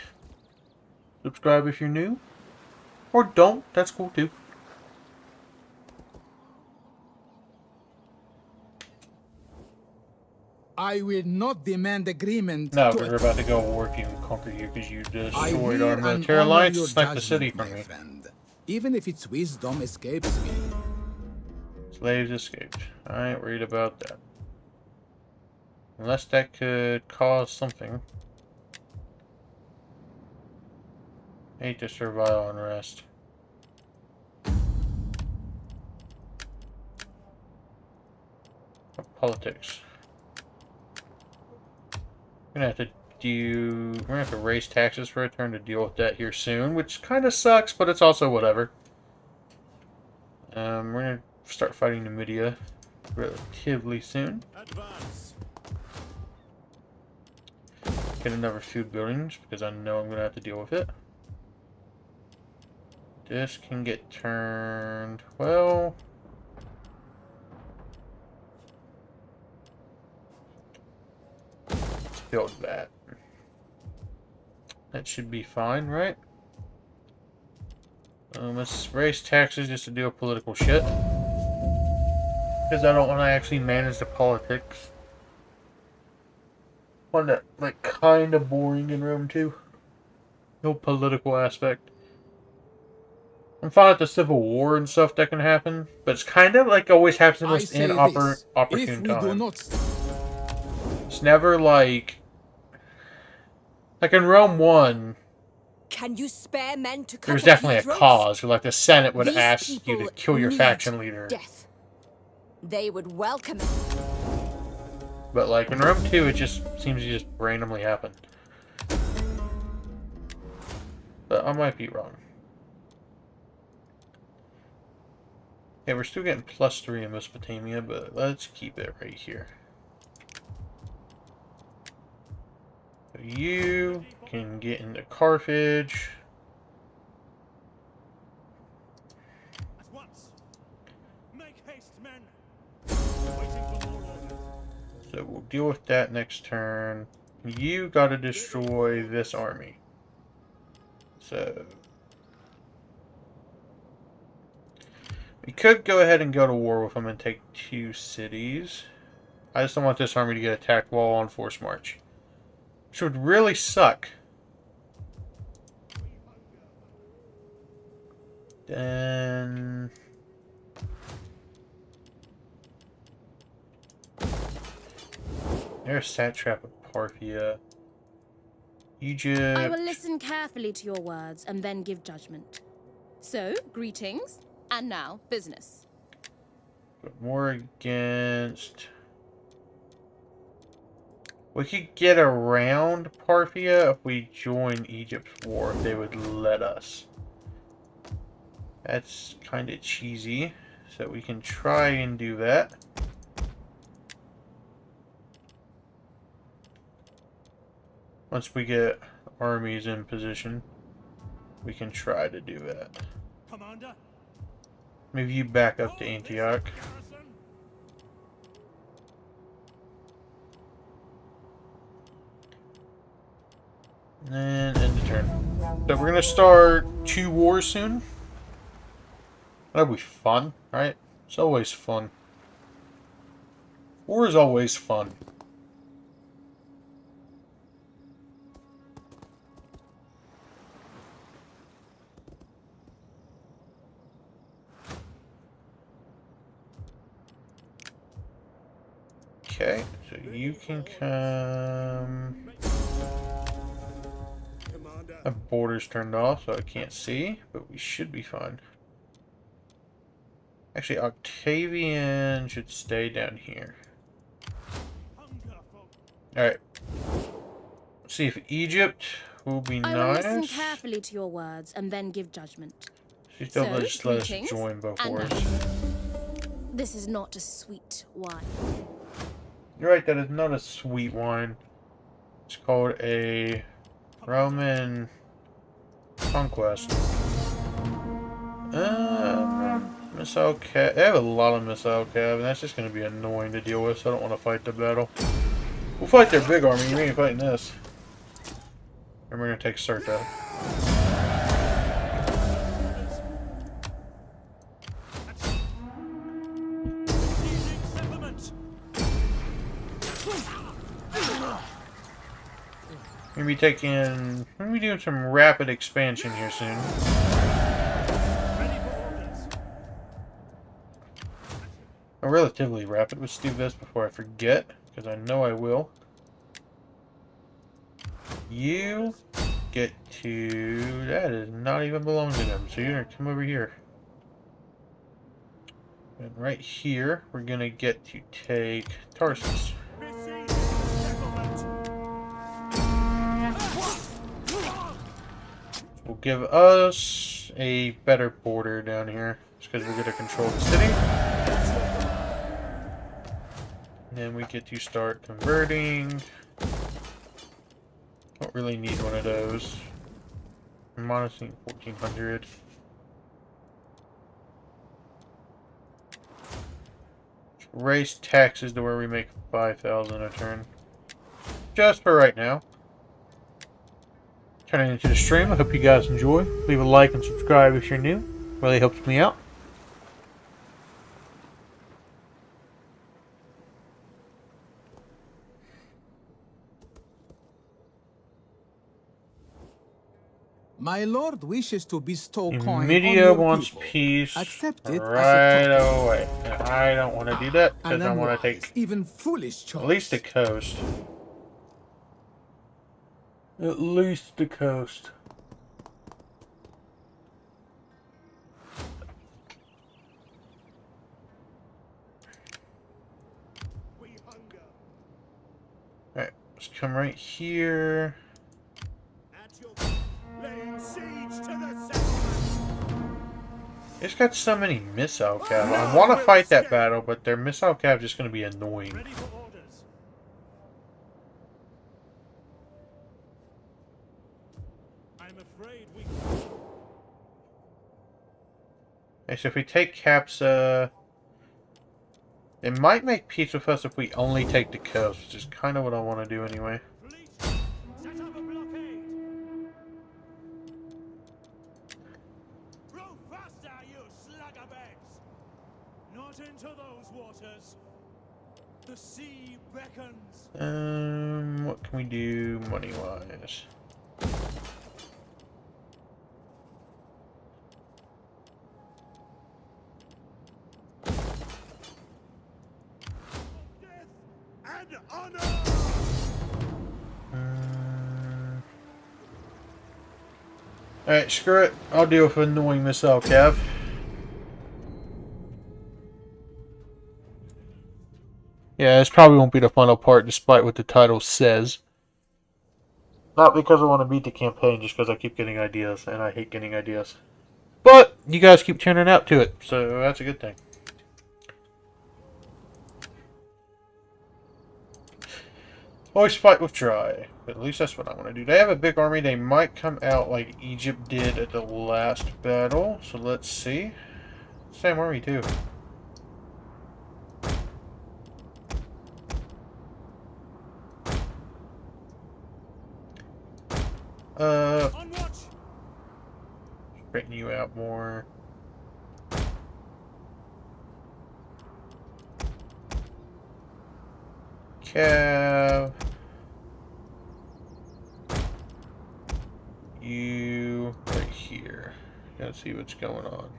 Subscribe if you're new. Or don't. That's cool too. I will not demand agreement. No, we're about to go war with you and conquer you because you destroyed our I military alliance and sniped the city from me. Friend, even if its wisdom escapes me. Slaves escaped. I ain't worried about that. Unless that could cause something. Hate to survive unrest. Politics. We're gonna have to raise taxes for a turn to deal with that here soon, which kind of sucks, but it's also whatever. We're gonna start fighting Numidia relatively soon. Advance. Get another food buildings because I know I'm gonna have to deal with it. This can get turned well. Build that. That should be fine, right? Let's raise taxes just to deal with political shit. Because I don't want to actually manage the politics. Find that, like, kind of boring in Rome, too. No political aspect. I'm fine with the Civil War and stuff that can happen, but it's kind of like always happens in this opportune time. It's never like in Rome 1, can you spare men to there was definitely a cause, where like the Senate would ask you to kill your faction leader. Death. They would welcome it. But like in Rome 2, it just seems to just randomly happen. But I might be wrong. Okay, we're still getting +3 in Mesopotamia, but let's keep it right here. So you can get into Carthage. At once. Make haste, men. Waiting for more orders. So we'll deal with that next turn. You gotta destroy this army. So We could go ahead and go to war with them and take 2 cities. I just don't want this army to get attacked while on forced march. Which would really suck. Then... There's satrap of Parthia. Egypt. I will listen carefully to your words and then give judgment. So, greetings, and now business. But more against... We could get around Parthia if we join Egypt's war, if they would let us. That's kind of cheesy, so we can try and do that. Once we get armies in position, we can try to do that. Commander? Move you back up to Antioch. And end the turn. So we're gonna start 2 wars soon. That'll be fun, right? It's always fun. War is always fun. Okay, so you can come... My border's turned off, so I can't see, but we should be fine. Actually, Octavian should stay down here. Alright. Let's see if Egypt will be nice. I will listen carefully to your words and then give judgment. She still just let us join both wars. This is not a sweet wine. You're right, that is not a sweet wine. It's called a Roman conquest. Missile cav. They have a lot of missile cav, and that's just going to be annoying to deal with, so I don't want to fight the battle. We'll fight their big army, we ain't fighting this. And we're going to take Cirta. We're going to be doing some rapid expansion here soon. Relatively rapid. Let's do this before I forget, because I know I will. You get to... That does not even belong to them, so you're going to come over here. And right here, we're going to get to take Tarsus. Will give us a better border down here, just because we're going to control the city. And then we get to start converting. Don't really need one of those. I'm honestly 1400. Raise taxes to where we make 5,000 a turn. Just for right now. Turning into the stream. I hope you guys enjoy. Leave a like and subscribe if you're new. Really helps me out. My lord wishes to bestow coin on Media your wants people. peace Accept it right away. And I don't want to do that because I want to take even foolish choice. at least the coast. At least the coast. Alright, let's come right here. It's got so many missile cav. I want to fight that battle, but their missile cav is just going to be annoying. Okay, so if we take Capsa, it might make peace with us if we only take the coast, which is kind of what I want to do anyway. Not into those waters. The sea beckons. What can we do money-wise? Death and honor. Alright, screw it. I'll deal with annoying missile cav. Yeah, this probably won't be the final part, despite what the title says. Not because I want to beat the campaign, just because I keep getting ideas, and I hate getting ideas. But, you guys keep turning out to it, so that's a good thing. Always fight with dry. At least that's what I want to do. They have a big army. They might come out like Egypt did at the last battle. So let's see. Same army too. On watch. Straighten you out more. Cav. You right here. Gotta see what's going on.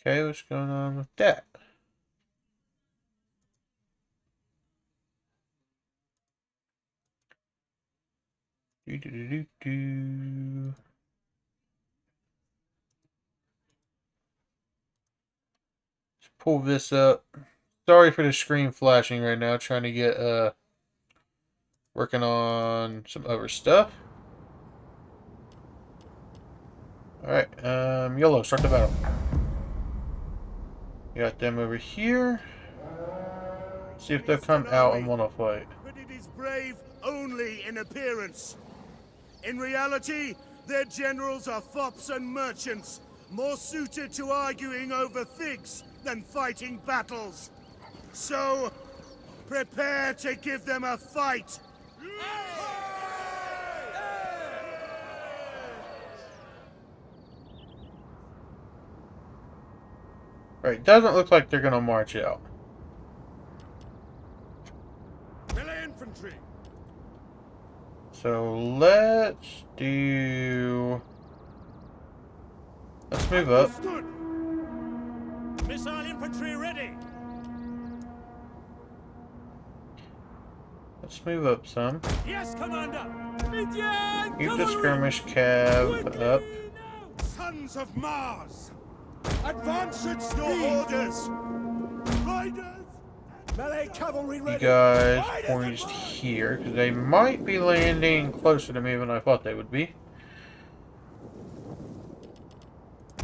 Okay, what's going on with that? Do do do do do. Let's pull this up. Sorry for the screen flashing right now. Trying to get working on some other stuff. All right, Yellow, start the battle. Got them over here. See if they'll come out and want to fight. But it is brave only in appearance. In reality, their generals are fops and merchants, more suited to arguing over figs than fighting battles. So, prepare to give them a fight. Right, doesn't look like they're gonna march out. Melee infantry. So let's do. Let's move up. Stood. Missile infantry ready. Let's move up some. Yes, Commander. Keep the skirmish cav up. Sons of Mars. Advance at speed. Orders. Riders. Melee cavalry You ready. guys poised here because they might be landing closer to me than I thought they would be.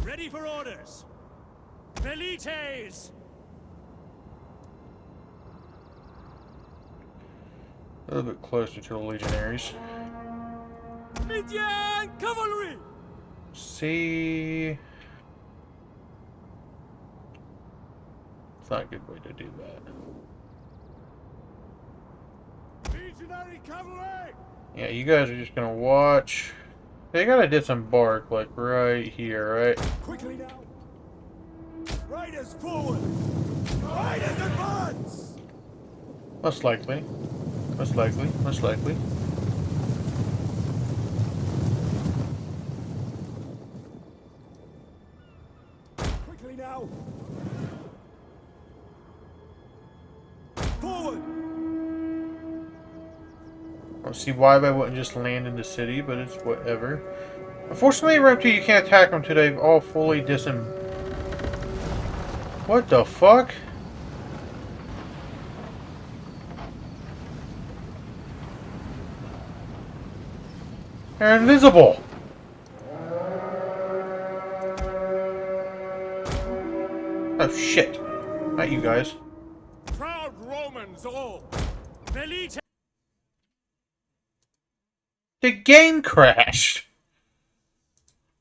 Ready for orders. Velites. A little bit closer to the legionaries. Midian cavalry. See. It's not a good way to do that. Legionary cavalry. Yeah, you guys are just gonna watch. They gotta disembark like right here, right? Quickly now. Riders forward. Riders advance. Most likely. Most likely. Most likely. Quickly now. Forward. I don't see why they wouldn't just land in the city, but it's whatever. Unfortunately, Rome 2, you can't attack them until they've all fully What the fuck? They're invisible! Oh shit. Not you guys. Proud Romans all. Velite. The game crashed!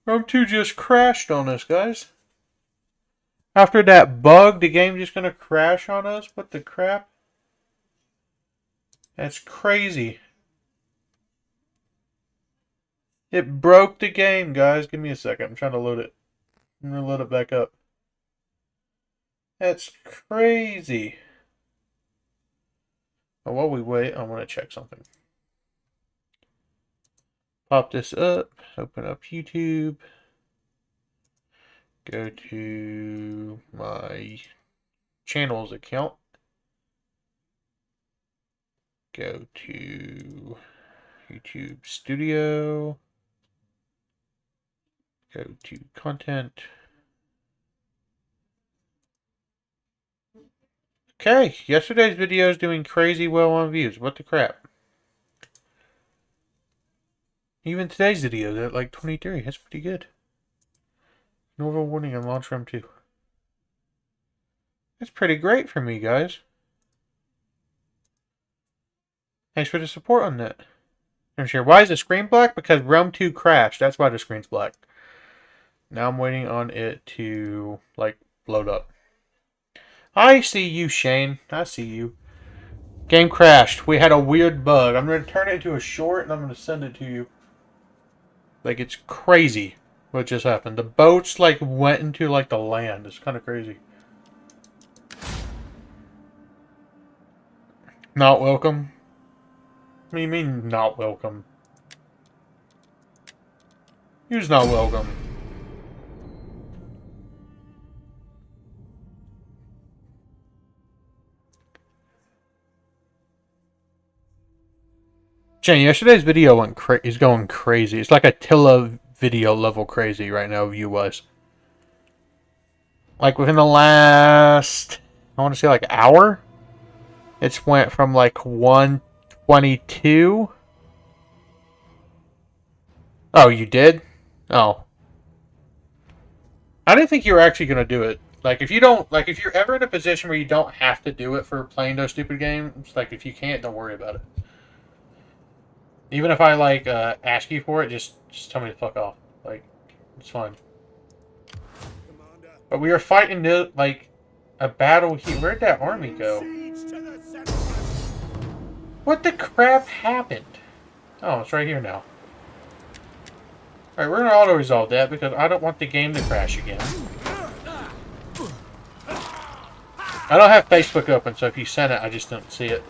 Rome 2 just crashed on us, guys. After that bug, the game just gonna crash on us? What the crap? That's crazy. It broke the game, guys. Give me a second. I'm trying to load it. I'm going to load it back up. That's crazy. Oh, while we wait, I want to check something. Pop this up. Open up YouTube. Go to my channels account. Go to YouTube Studio. Go to content. Okay, yesterday's video is doing crazy well on views. What the crap? Even today's video is at like 23. That's pretty good. Nova warning on launch room 2. That's pretty great for me, guys. Thanks for the support on that. I'm sure. Why is the screen black? Because Realm 2 crashed. That's why the screen's black. Now I'm waiting on it to, like, load up. I see you, Shane. I see you. Game crashed. We had a weird bug. I'm going to turn it into a short and I'm going to send it to you. Like, it's crazy what just happened. The boats, like, went into, like, the land. It's kind of crazy. Not welcome? What do you mean, not welcome? Who's not welcome? Jane, yesterday's video is going crazy. It's like a Tilla video level crazy right now, view-wise. Like, within the last, I want to say, like, hour? It's went from, like, 122. Oh, you did? Oh. I didn't think you were actually going to do it. Like, if you don't, like, if you're ever in a position where you don't have to do it for playing those stupid games, like, if you can't, don't worry about it. Even if I, like, ask you for it, just tell me to fuck off. Like, it's fine. But we were fighting, like, a battle here. Where'd that army go? What the crap happened? Oh, it's right here now. Alright, we're going to auto-resolve that because I don't want the game to crash again. I don't have Facebook open, so if you send it, I just don't see it.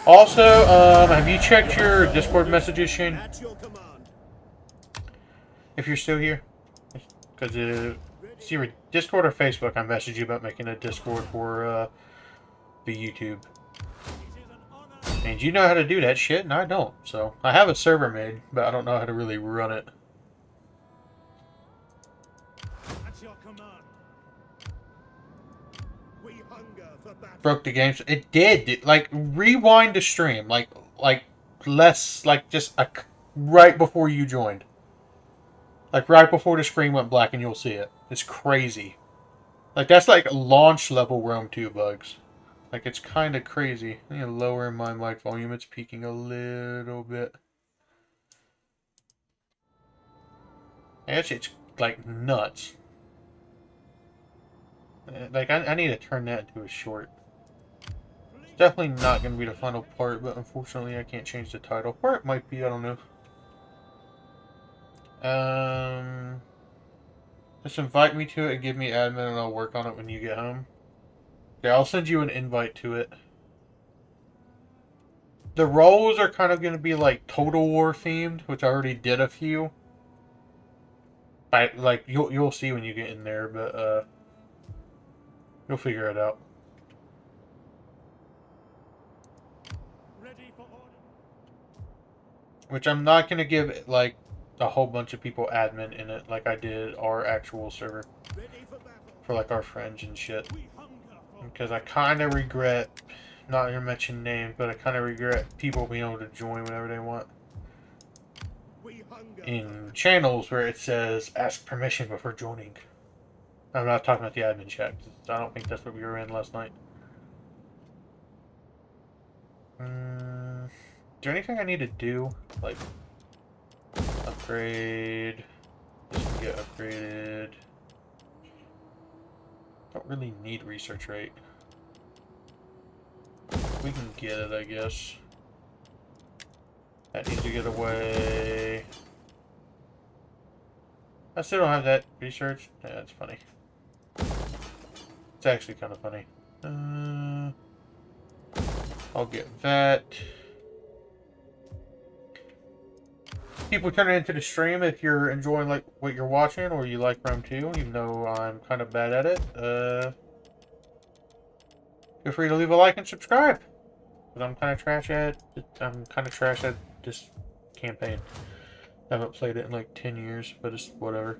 Also, have you checked your Discord messages, Shane? If you're still here. Because it's either Discord or Facebook. I messaged you about making a Discord for the YouTube. And you know how to do that shit, and I don't. So, I have a server made, but I don't know how to really run it. Broke the game. It did. Like, rewind the stream. Like less, like, just right before you joined. Like, right before the screen went black and you'll see it. It's crazy. Like, that's like launch level Realm 2 bugs. Like, it's kind of crazy. I need to lower my mic volume. It's peaking a little bit. Actually, it's, like, nuts. Like, I need to turn that into a short. It's definitely not going to be the final part, but unfortunately I can't change the title. Or it might be, I don't know. Just invite me to it and give me admin and I'll work on it when you get home. Yeah, I'll send you an invite to it. The roles are kind of going to be like Total War themed, which I already did a few. Like you'll see when you get in there, but you'll figure it out. Ready for order. Which I'm not going to give like a whole bunch of people admin in it, like I did our actual server for like our friends and shit. Because I kind of regret, not going to mention names, but I kind of regret people being able to join whenever they want. In channels where it says, ask permission before joining. I'm not talking about the admin chat. I don't think that's what we were in last night. Is there anything I need to do? Like, upgrade. This can get upgraded. Don't really need research rate. We can get it, I guess. That needs to get away. I still don't have that researched. Yeah, that's funny. It's actually kind of funny. I'll get that. People turn it into the stream if you're enjoying like what you're watching or you like Rome 2, even though I'm kind of bad at it. Feel free to leave a like and subscribe. But I'm kind of trash at this campaign. I haven't played it in like 10 years, but it's whatever.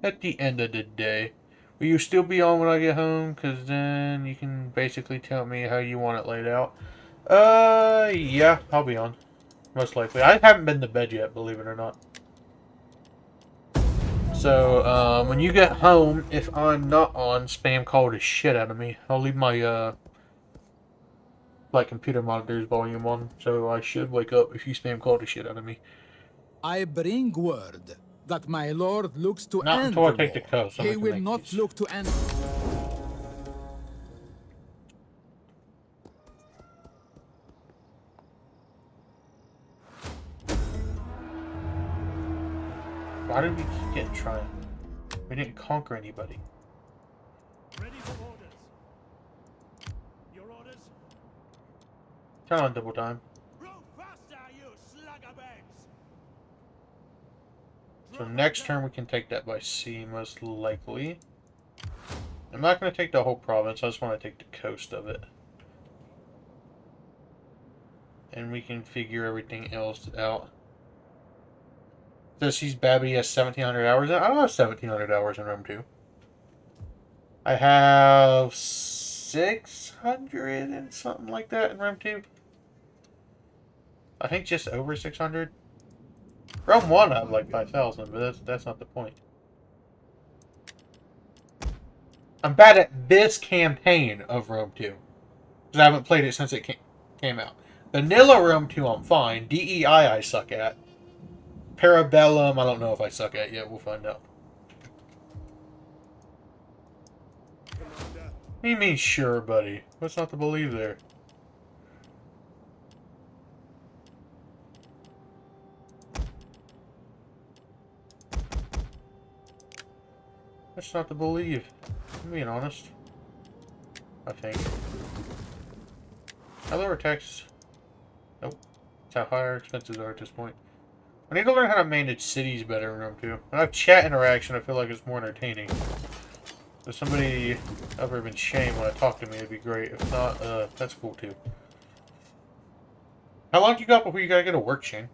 At the end of the day, will you still be on when I get home? Because then you can basically tell me how you want it laid out. Yeah, I'll be on. Most likely. I haven't been to bed yet, believe it or not. So, when you get home, if I'm not on, spam call the shit out of me. I'll leave my, like, computer monitor's volume on, so I should wake up if you spam call the shit out of me. I bring word that my lord looks to Not end until I the take the war. coast. He will not look to end. Why did we keep getting trying? We didn't conquer anybody. Ready for orders. Your orders? Turn on double time. Row faster, you sluggerbags! So next turn we can take that by sea, most likely. I'm not going to take the whole province, I just want to take the coast of it. And we can figure everything else out. This he's Babby has 1,700 hours. I don't have 1,700 hours in Rome 2. I have 600 and something like that in Rome 2. I think just over 600. Rome 1 I have like 5,000, but that's not the point. I'm bad at this campaign of Rome 2. Because I haven't played it since it came out. Vanilla Rome 2 I'm fine. DEI I suck at. Parabellum, I don't know if I suck at yet. We'll find out. Commander. What do you mean, sure, buddy? What's not to believe there? What's not to believe? I'm being honest. I think. How lower taxes? Nope. That's how high our expenses are at this point. I need to learn how to manage cities better in Rome 2. When I have chat interaction, I feel like it's more entertaining. If somebody ever been shamed when I talk to me, it'd be great. If not, that's cool too. How long do you got before you gotta get to work, Shane?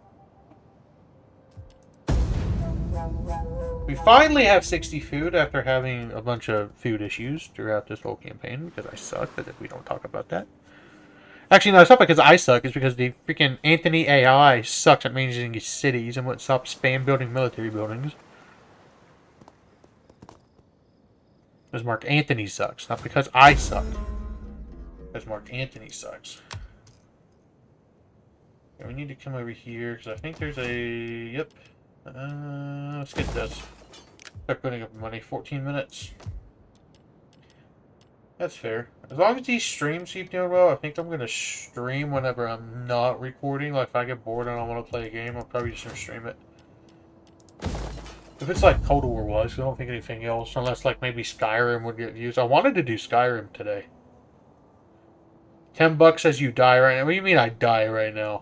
We finally have 60 food after having a bunch of food issues throughout this whole campaign because I suck, but if we don't talk about that. Actually, no, it's not because I suck. It's because the freaking Anthony AI sucks at managing his cities and won't stop spam building military buildings. Because Mark Anthony sucks, not because I suck. Because Mark Anthony sucks. Okay, we need to come over here because I think there's a... Yep. Let's get this. Start putting up money. 14 minutes. That's fair. As long as these streams keep doing well, I think I'm going to stream whenever I'm not recording. Like, if I get bored and I want to play a game, I'm probably just going to stream it. If it's like Cold War was, I don't think anything else. Unless, like, maybe Skyrim would get views. I wanted to do Skyrim today. $10 says you die right now. What do you mean I die right now?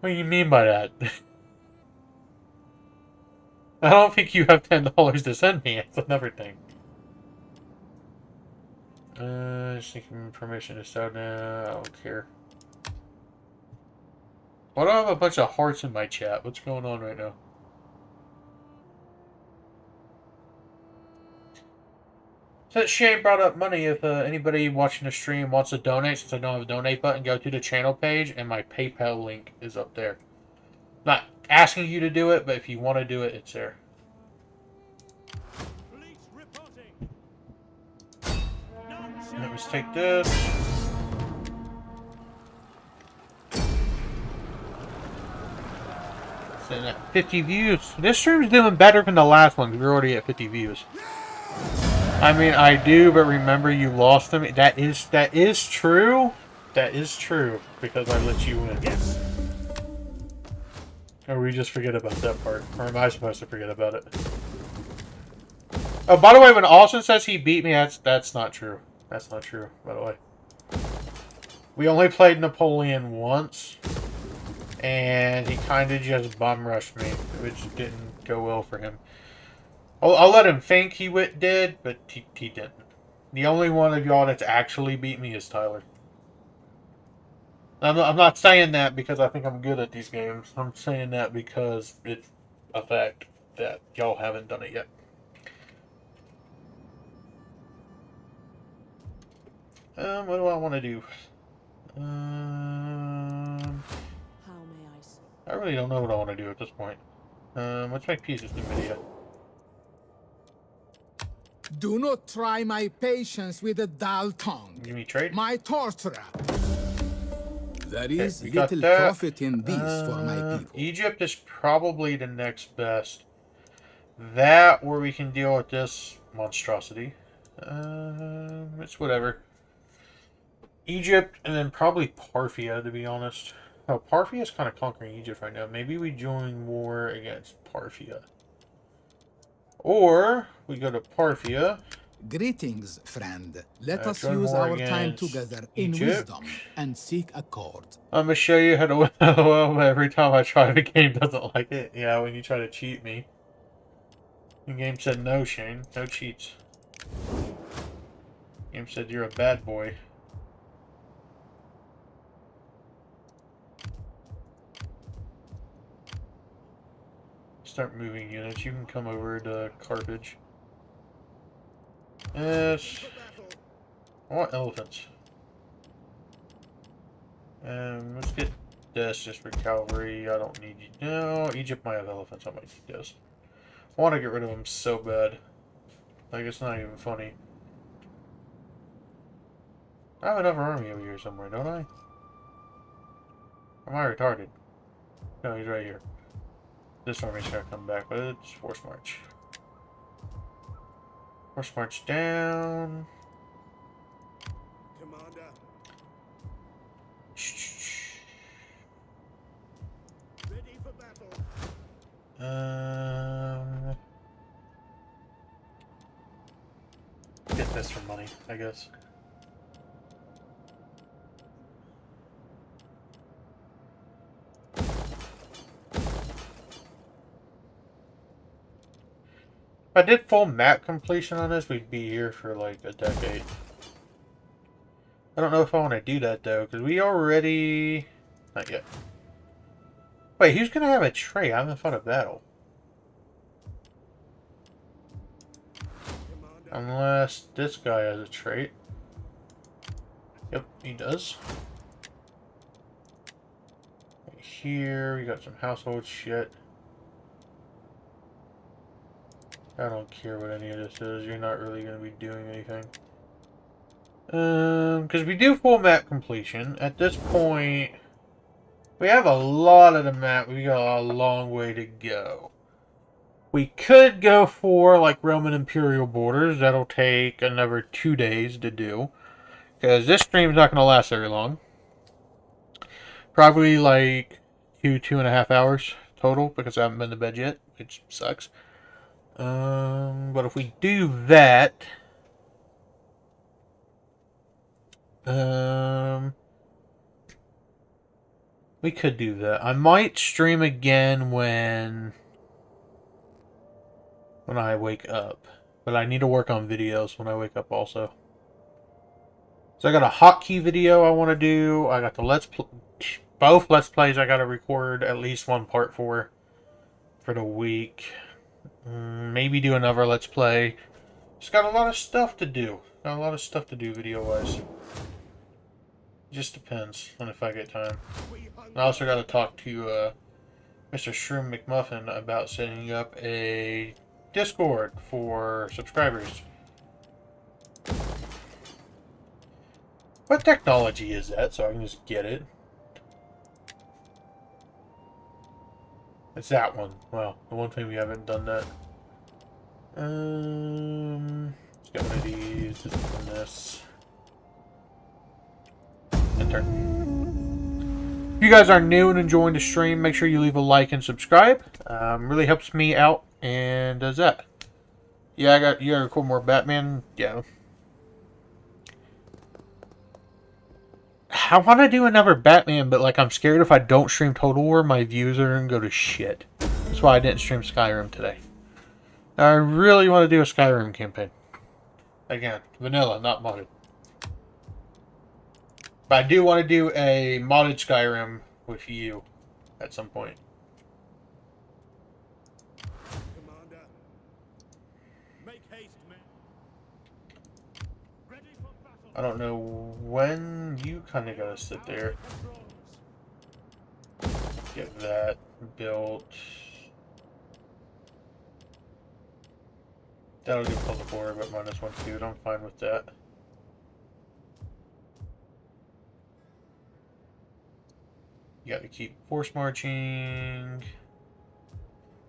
What do you mean by that? I don't think you have $10 to send me. That's another thing. Seeking permission to start now. I don't care. Why do I have a bunch of hearts in my chat? What's going on right now? Since Shane brought up money, if anybody watching the stream wants to donate, since I don't have a donate button, go to the channel page and my PayPal link is up there. Not asking you to do it, but if you want to do it, it's there. Police reporting. Let's take this. Sitting at 50 views. This stream's doing better than the last one because we're already at 50 views. I mean, I do, but remember you lost them. That is true. That is true, because I let you win. Yes. Or we just forget about that part. Or am I supposed to forget about it? Oh, by the way, when Austin says he beat me, that's not true. That's not true, by the way. We only played Napoleon once, and he kind of just bum rushed me, which didn't go well for him. I'll let him think he did, but he didn't. The only one of y'all that's actually beat me is Tyler. I'm not saying that because I think I'm good at these games. I'm saying that because it's a fact that y'all haven't done it yet. What do I want to do? How may I serve? I really don't know what I want to do at this point. Let's make peace with Numidia. Do not try my patience with a dull tongue. Give me trade. My torturer. There is we got little that. profit in this for my people. Egypt is probably the next best. That, or we can deal with this monstrosity. It's whatever. Egypt, and then probably Parthia, to be honest. Oh, Parthia is kind of conquering Egypt right now. Maybe we join war against Parthia. Or, we go to Parthia. Greetings, friend. Let us join use war our time against together in Egypt. wisdom and seek accord. I'm gonna show you how to win LOL every time I try. The game doesn't like it. Yeah, when you try to cheat me. The game said no, Shane. No cheats. The game said you're a bad boy. Start moving units. You can come over to Carthage. Yes. I want elephants. Let's get this just for cavalry. I don't need you. No, Egypt might have elephants. I might need this. I want to get rid of them so bad. Like, it's not even funny. I have another army over here somewhere, don't I? Am I retarded? No, he's right here. This army's gonna come back, but it's force march. Force march down. Commander. Ready for battle. Get this for money, I guess. If I did full map completion on this, we'd be here for like a decade. I don't know if I want to do that though, because we already... Not yet. Wait, who's going to have a trait? I haven't fought a battle. Unless this guy has a trait. Yep, he does. Right here, we got some household shit. I don't care what any of this is. You're not really going to be doing anything. Because we do full map completion. At this point, we have a lot of the map. We got a long way to go. We could go for, like, Roman Imperial borders. That'll take another 2 days to do. Because this stream's not going to last very long. Probably, like, 2.5 hours total. Because I haven't been to bed yet. Which sucks. But if we do that... we could do that. I might stream again when I wake up. But I need to work on videos when I wake up also. So I got a hotkey video I want to do. I got the both Let's Plays I got to record at least one part for the week. Maybe do another Let's Play. Just got a lot of stuff to do. Got a lot of stuff to do video-wise. Just depends on if I get time. And I also got to talk to Mr. Shroom McMuffin about setting up a Discord for subscribers. What technology is that, so I can just get it? It's that one. Wow, the one thing we haven't done that. Let's get one of these. Just on this. And turn. If you guys are new and enjoying the stream, make sure you leave a like and subscribe. Really helps me out and does that. Yeah, you gotta record more Batman. Yeah. I want to do another Batman, but like I'm scared if I don't stream Total War, my views are gonna go to shit. That's why I didn't stream Skyrim today. I really want to do a Skyrim campaign. Again, vanilla, not modded. But I do want to do a modded Skyrim with you at some point. Commander. Make haste, men. Ready for battle. I don't know when you kind of gotta sit there. Get that built. That'll give public order, but -1 2. I'm fine with that. You got to keep force marching.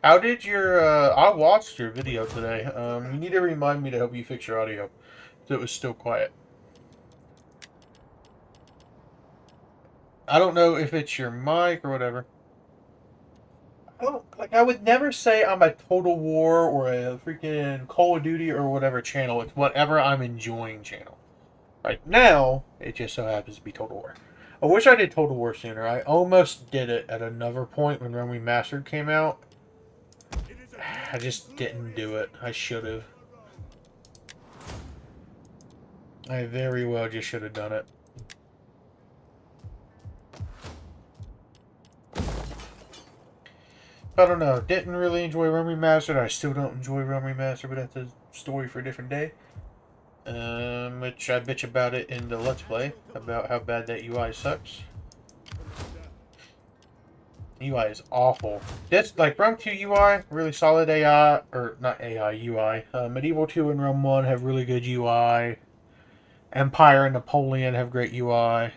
How did your, I watched your video today. You need to remind me to help you fix your audio. So it was still quiet. I don't know if it's your mic or whatever. I would never say I'm a Total War or a freaking Call of Duty or whatever channel. It's whatever I'm enjoying channel. Right now, it just so happens to be Total War. I wish I did Total War sooner. I almost did it at another point when Rome Remastered came out. I just didn't do it. I should have. I very well just should have done it. I don't know. Didn't really enjoy Rome Remastered. I still don't enjoy Rome Remastered, but that's a story for a different day. Which I bitch about it in the Let's Play, about how bad that UI sucks. UI is awful. That's like Rome 2 UI, really solid AI, or not AI, UI. Medieval 2 and Rome 1 have really good UI. Empire and Napoleon have great UI.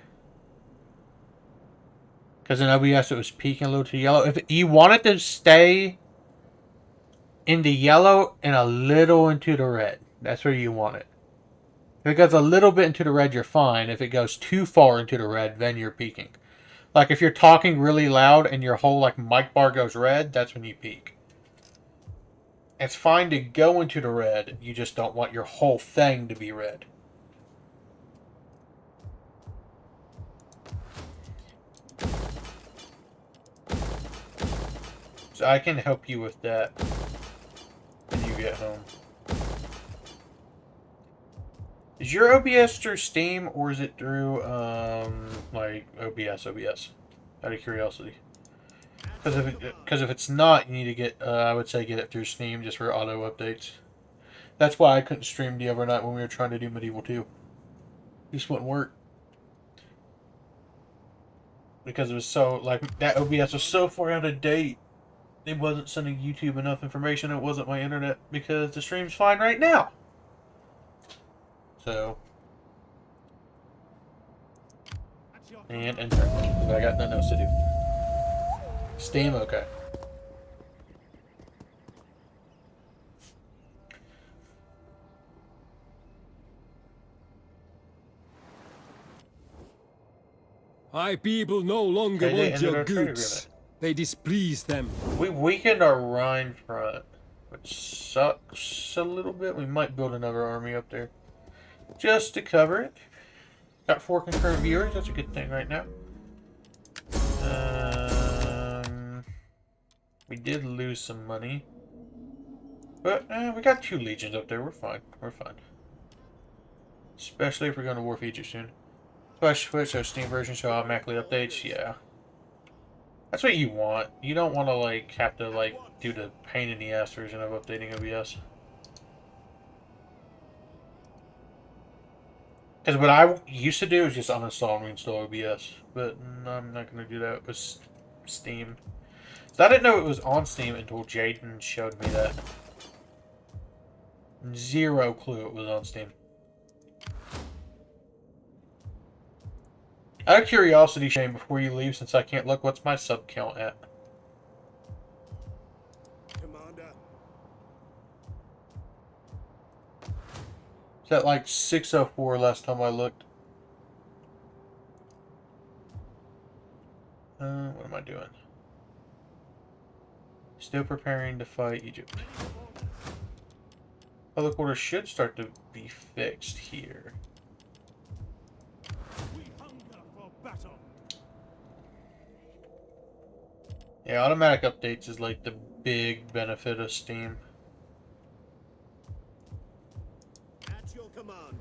Because in OBS it was peaking a little too yellow. If you want it to stay in the yellow and a little into the red, that's where you want it. If it goes a little bit into the red, you're fine. If it goes too far into the red, then you're peaking. Like if you're talking really loud and your whole like mic bar goes red, that's when you peak. It's fine to go into the red. You just don't want your whole thing to be red. So I can help you with that when you get home. Is your OBS through Steam or is it through like OBS? Out of curiosity. Because if it's not, you need to get I would say get it through Steam just for auto updates. That's why I couldn't stream the other night when we were trying to do Medieval 2. It just wouldn't work. Because it was so like that OBS was so far out of date. It wasn't sending YouTube enough information. It wasn't my internet because the stream's fine right now. So, and enter. Because I got nothing else to do. Steam, okay. My people no longer Okay, they want ended your our trade goods. They displease them. We weakened our Rhine front, which sucks a little bit. We might build another army up there just to cover it. Got 4 concurrent viewers. That's a good thing right now. We did lose some money, but we got 2 legions up there. We're fine. We're fine. Especially if we're going to war feature soon. Switch so Steam version show automatically updates. Yeah. That's what you want. You don't want to like have to like do the pain in the ass version of updating OBS. Because what I used to do is just uninstall and reinstall OBS, but I'm not going to do that with Steam. So I didn't know it was on Steam until Jaden showed me that. Zero clue it was on Steam. Out of curiosity, Shane, before you leave, since I can't look, what's my sub count at? Commander. Is that like 604 last time I looked? What am I doing? Still preparing to fight Egypt. Public order should start to be fixed here. We hunger for battle. Yeah, automatic updates is like the big benefit of Steam. At your command.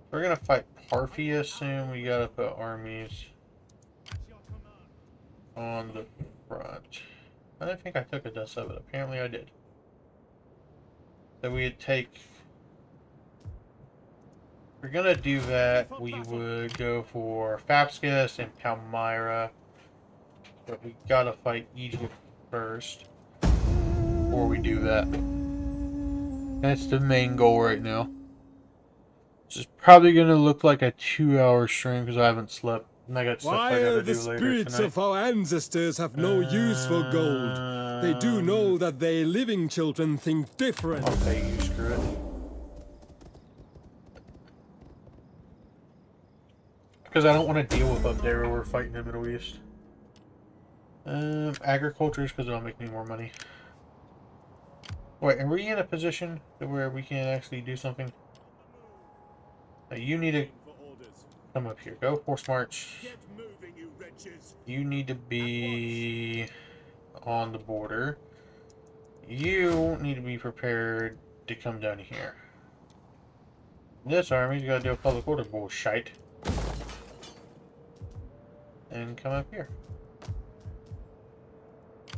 If we're gonna fight Parthia soon, we gotta put armies At your command. on the front. I don't think I took a dust of it. Apparently I did. So we'd take... If we're gonna do that, we would go for Fapscus and Palmyra. But we gotta fight Egypt first before we do that. That's the main goal right now. This is probably gonna look like a 2-hour stream because I haven't slept. And I got stuff I gotta While do the later spirits tonight. of our ancestors have no use for gold, they do know that they living children think different. I'll pay you, screw it. Because I don't want to deal with up there where we're fighting in the Middle East. Agriculture is because it'll make me more money. Wait, are we in a position where we can actually do something? You need to For orders. come up here. Go force march. Get moving, you wretches. You need to be on the border. You need to be prepared to come down here. This army's got to do a public order bullshit. And come up here.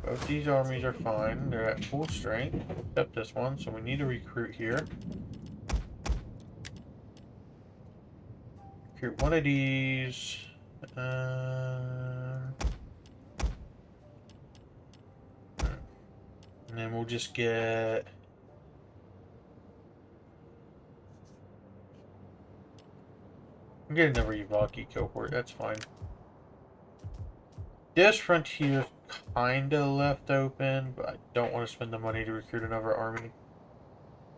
Both these armies are fine. They're at full strength. Except this one, so we need to recruit here. Recruit one of these. And then we'll just get... I'm getting another Ivaki cohort, that's fine. This frontier's kinda left open, but I don't want to spend the money to recruit another army.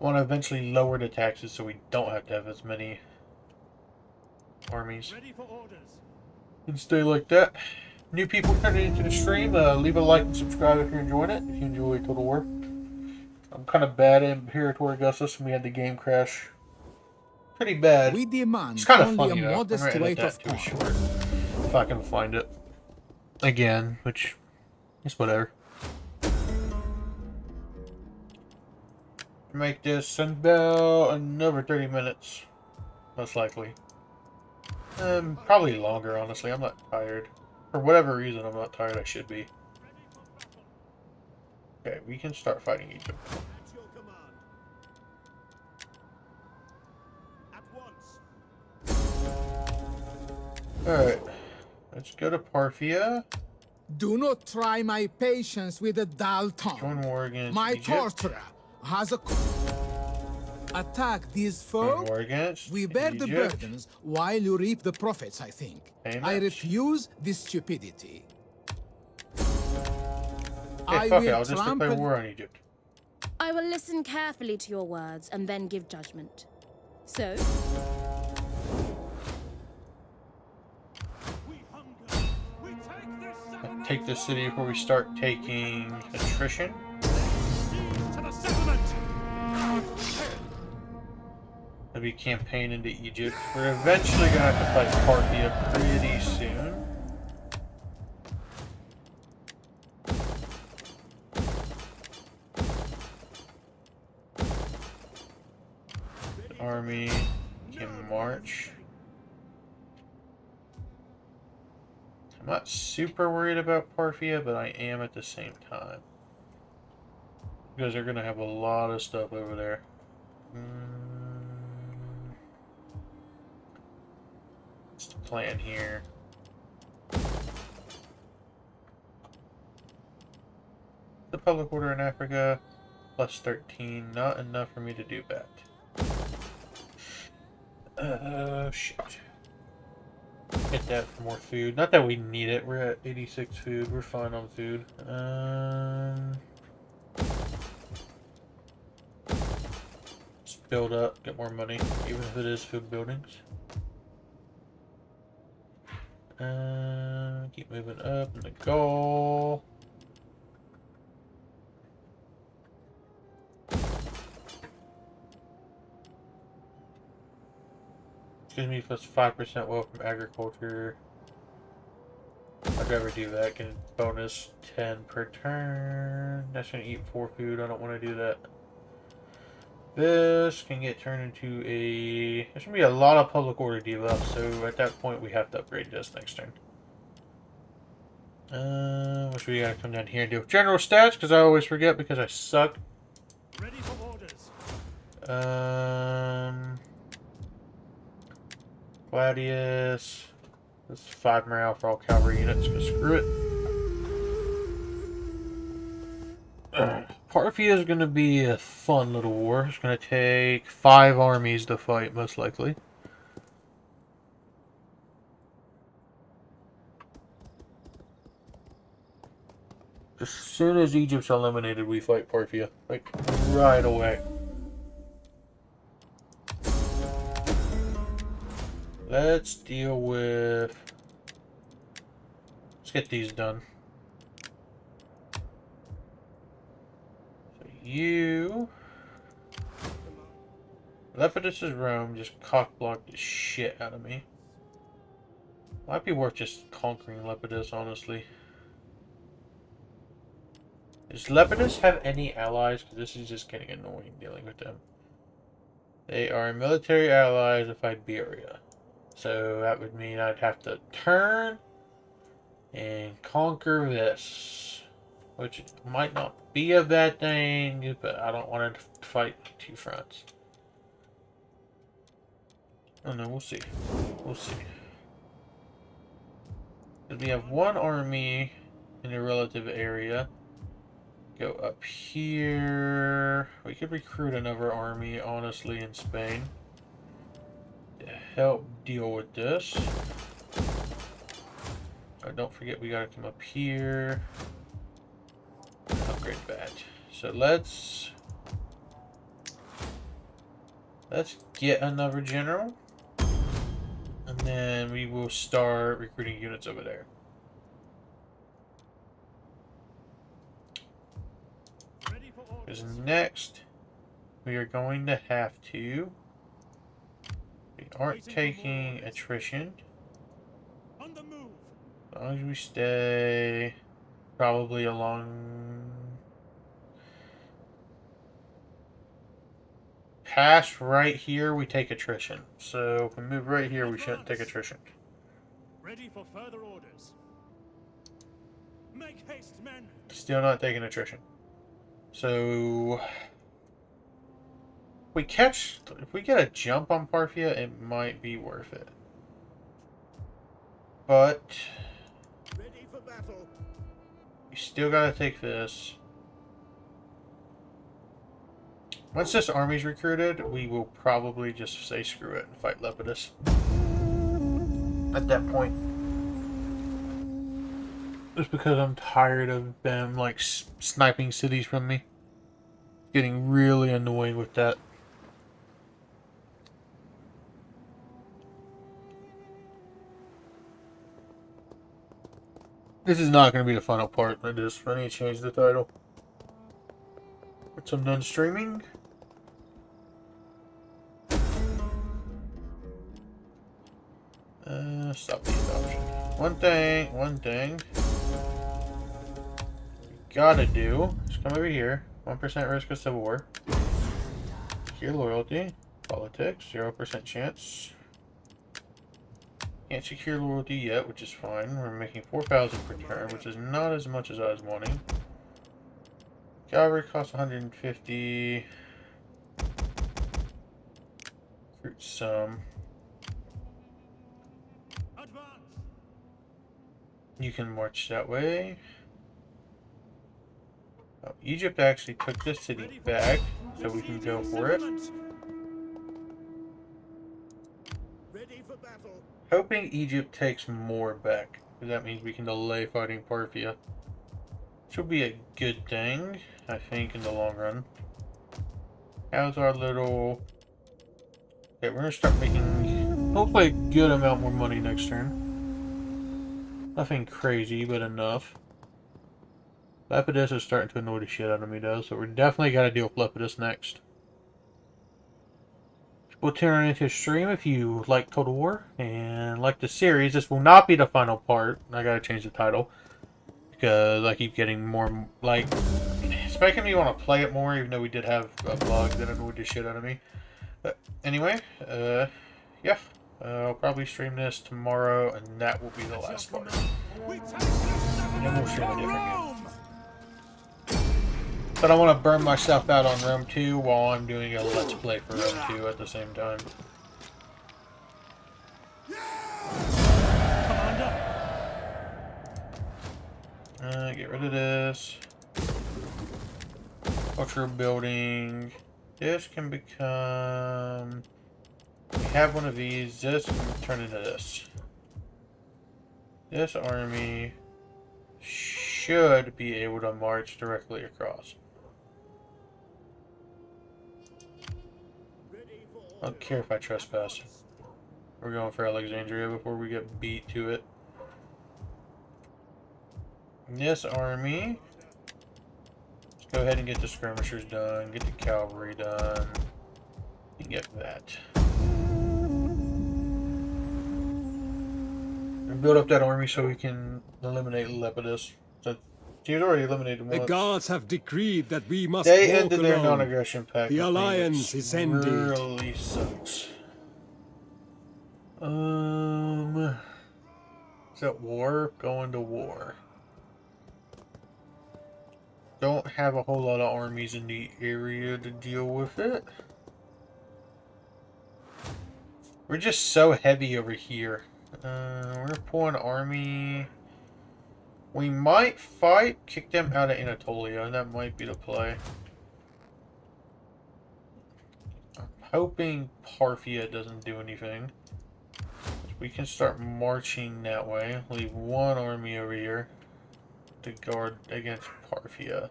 I want to eventually lower the taxes so we don't have to have as many armies. Ready for orders. And stay like that. New people turning into the stream, leave a like and subscribe if you're enjoying it, if you enjoy Total War. I'm kind of bad at Imperator Augustus and we had the game crash. Pretty bad. We demand It's kind of only funny a though. modest I'm gonna rate edit of that to a power. short if I can find it again, which is whatever. Make this in about another 30 minutes, most likely. Probably longer, honestly. I'm not tired. For whatever reason, I'm not tired. I should be. Okay, we can start fighting Egypt. At your command. At once. Alright. Let's go to Parthia. Do not try my patience with a dull tongue. Join war against My Egypt. torturer has a... Attack these Join folk. war against We bear the Egypt. burdens while you reap the profits, I think. Payment. I refuse this stupidity. Okay, fuck it. I'll just declare war on Egypt. I will listen carefully to your words and then give judgment. So, We hunger. We take this settlement. Take this city before we start taking attrition. To the settlement. That'll be campaign into Egypt. We're eventually gonna have to fight Parthia pretty soon. The army can march. I'm not super worried about Parthia, but I am at the same time. Because they're gonna have a lot of stuff over there. What's the plan here? The public order in Africa, plus 13, not enough for me to do that. Shit. Get that for more food. Not that we need it, we're at 86 food, we're fine on food. Just build up, get more money, even if it is food buildings. Keep moving up in the goal. Gives me plus 5% wealth from agriculture. I'd rather do that. Get a bonus 10 per turn. That's gonna eat 4 food. I don't want to do that. This can get turned into a... There's gonna be a lot of public order debuffs, so at that point we have to upgrade this next turn. Which we gotta come down here and do general stats, because I always forget because I suck. Ready for orders. Gladius. This is 5 morale for all cavalry units, because screw it. Parthia is going to be a fun little war. It's going to take 5 armies to fight, most likely. As soon as Egypt's eliminated, we fight Parthia. Like, right away. Let's deal with... Let's get these done. So you... Lepidus's Rome just cockblocked the shit out of me. Might be worth just conquering Lepidus, honestly. Does Lepidus have any allies? Because this is just getting annoying dealing with them. They are military allies of Iberia. So that would mean I'd have to turn and conquer this. Which might not be a bad thing, but I don't want to fight 2 fronts. Oh no, we'll see. We'll see. Because we have 1 army in a relative area. Go up here. We could recruit another army, honestly, in Spain to help deal with this. Oh, don't forget we gotta come up here. Upgrade that. So let's get another general. And then we will start recruiting units over there. Because next, we are going to have to... We aren't taking attrition. On the move. As long as we stay probably along... Past right here, we take attrition. So if we move right here, we shouldn't take attrition. Ready for further orders. Make haste, men. Still not taking attrition. So if we get a jump on Parthia, it might be worth it. But Ready for battle. we still gotta take this. Once this army's recruited, we will probably just say screw it and fight Lepidus. At that point. Just because I'm tired of them, like, sniping cities from me. Getting really annoying with that. This is not going to be the final part of this. I need to change the title. Once I'm done streaming. Stop the adoption. One thing. Gotta do is come over here. 1% risk of civil war. Secure loyalty. Politics. 0% chance. Can't secure loyalty yet, which is fine. We're making 4,000 per turn, which is not as much as I was wanting. Cavalry costs 150. Recruit some. You can march that way. Oh, Egypt actually took this city back, so we can go for it. Ready for battle. Hoping Egypt takes more back, because that means we can delay fighting Parthia. Which will be a good thing, I think, in the long run. How's our little... Okay, we're going to start making, hopefully, a good amount more money next turn. Nothing crazy, but enough. Lepidus is starting to annoy the shit out of me, though, so we're definitely got to deal with Lepidus next. People tune into the stream if you like Total War and like the series. This will not be the final part. I gotta change the title because I keep getting more, like, it's making me want to play it more, even though we did have a bug that annoyed the shit out of me. But anyway, yeah, I'll probably stream this tomorrow, and that will be the last part. Then we'll stream a different game. But I want to burn myself out on Rome 2 while I'm doing a Let's Play for Rome 2 at the same time. Get rid of this. Cultural building. This can become... We have one of these. This can turn into this. This army should be able to march directly across. I don't care if I trespass. We're going for Alexandria before we get beat to it. This army, let's go ahead and get the skirmishers done, get the cavalry done, and get that. And build up that army so we can eliminate Lepidus. So he's already eliminated once. The gods have decreed that we must They walk ended their alone. non-aggression pact. The with me, alliance which is ended. really sucks. Is that war? Going to war. Don't have a whole lot of armies in the area to deal with it. We're just so heavy over here. We're pulling army. We might fight, kick them out of Anatolia. That might be the play. I'm hoping Parthia doesn't do anything. We can start marching that way. Leave one army over here to guard against Parthia.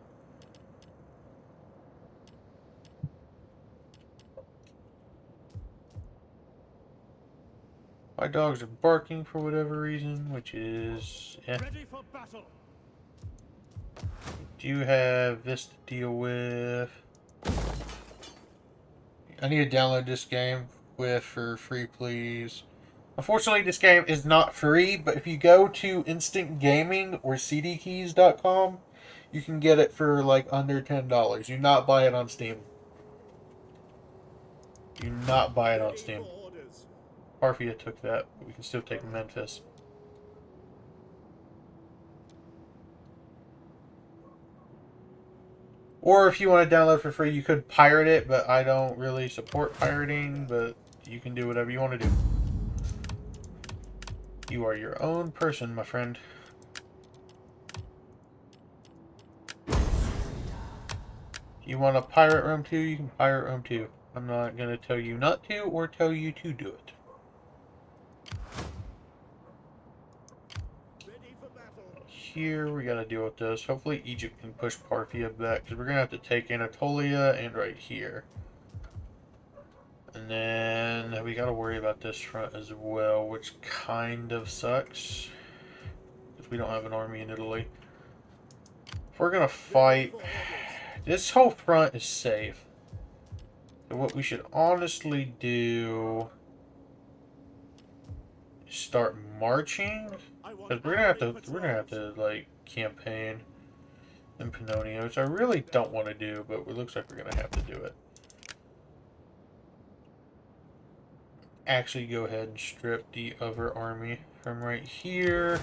My dogs are barking for whatever reason, which is... yeah. Ready for battle. Do you have this to deal with? I need to download this game for free, please. Unfortunately, this game is not free, but if you go to Instant Gaming or cdkeys.com, you can get it for like under $10. Do not buy it on Steam. Do not buy it on Steam. Parthia took that, but we can still take Memphis. Or if you want to download for free, you could pirate it, but I don't really support pirating, but you can do whatever you want to do. You are your own person, my friend. You want to pirate Rome 2, you can pirate Rome 2. I'm not going to tell you not to or tell you to do it. Here we got to deal with this. Hopefully Egypt can push Parthia back, because we're going to have to take Anatolia and right here. And then we got to worry about this front as well, which kind of sucks, because we don't have an army in Italy. If we're going to fight, this whole front is safe. So what we should honestly do is start marching, because we're gonna have to like campaign in Pannonia, which I really don't want to do, but it looks like we're gonna have to do it. Actually, go ahead and strip the other army from right here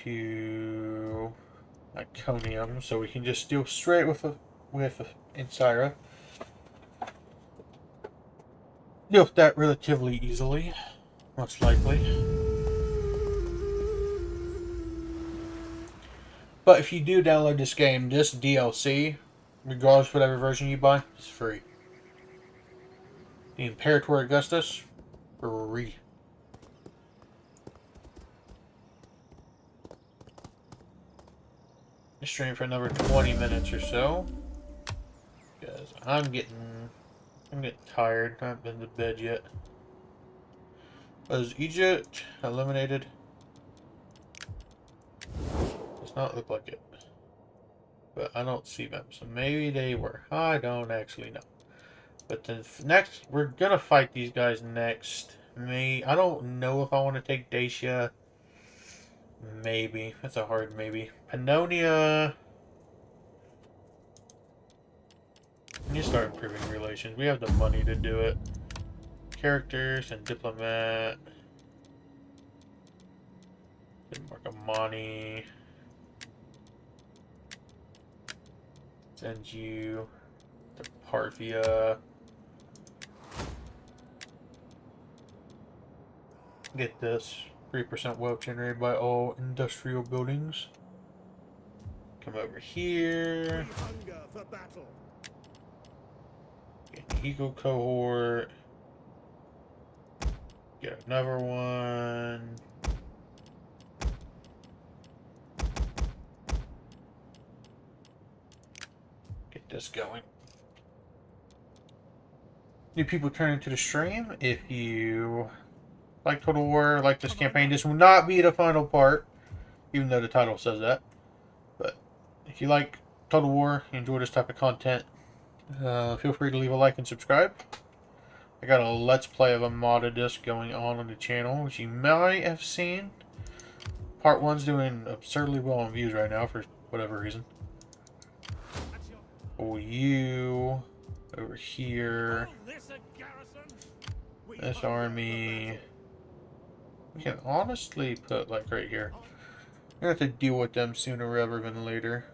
to Iconium, so we can just deal straight with Insyra. Deal with that relatively easily, most likely. But if you do download this game, this DLC, regardless of whatever version you buy, is free. The Imperator Augustus, free. I stream for another 20 minutes or so, because I'm getting tired. I haven't been to bed yet. Was Egypt eliminated? Does not look like it. But I don't see them, so maybe they were. I don't actually know. But then next, we're gonna fight these guys next. I don't know if I want to take Dacia. Maybe. That's a hard maybe. Pannonia. We need to start improving relations. We have the money to do it. Characters and diplomat. Marcamani. Send you to Parthia. Get this. 3% wealth generated by all industrial buildings. Come over here. We hunger for battle. Get an eco cohort. Get another one. Get this going. New people turning to the stream. If you like Total War, like this campaign, this will not be the final part, even though the title says that. But if you like Total War, you enjoy this type of content, feel free to leave a like and subscribe. I got a Let's Play of a modded disc going on the channel, which you might have seen. Part 1's doing absurdly well on views right now for whatever reason. For you, over here, this army. We can honestly put, like, right here. We're going to have to deal with them sooner rather than later.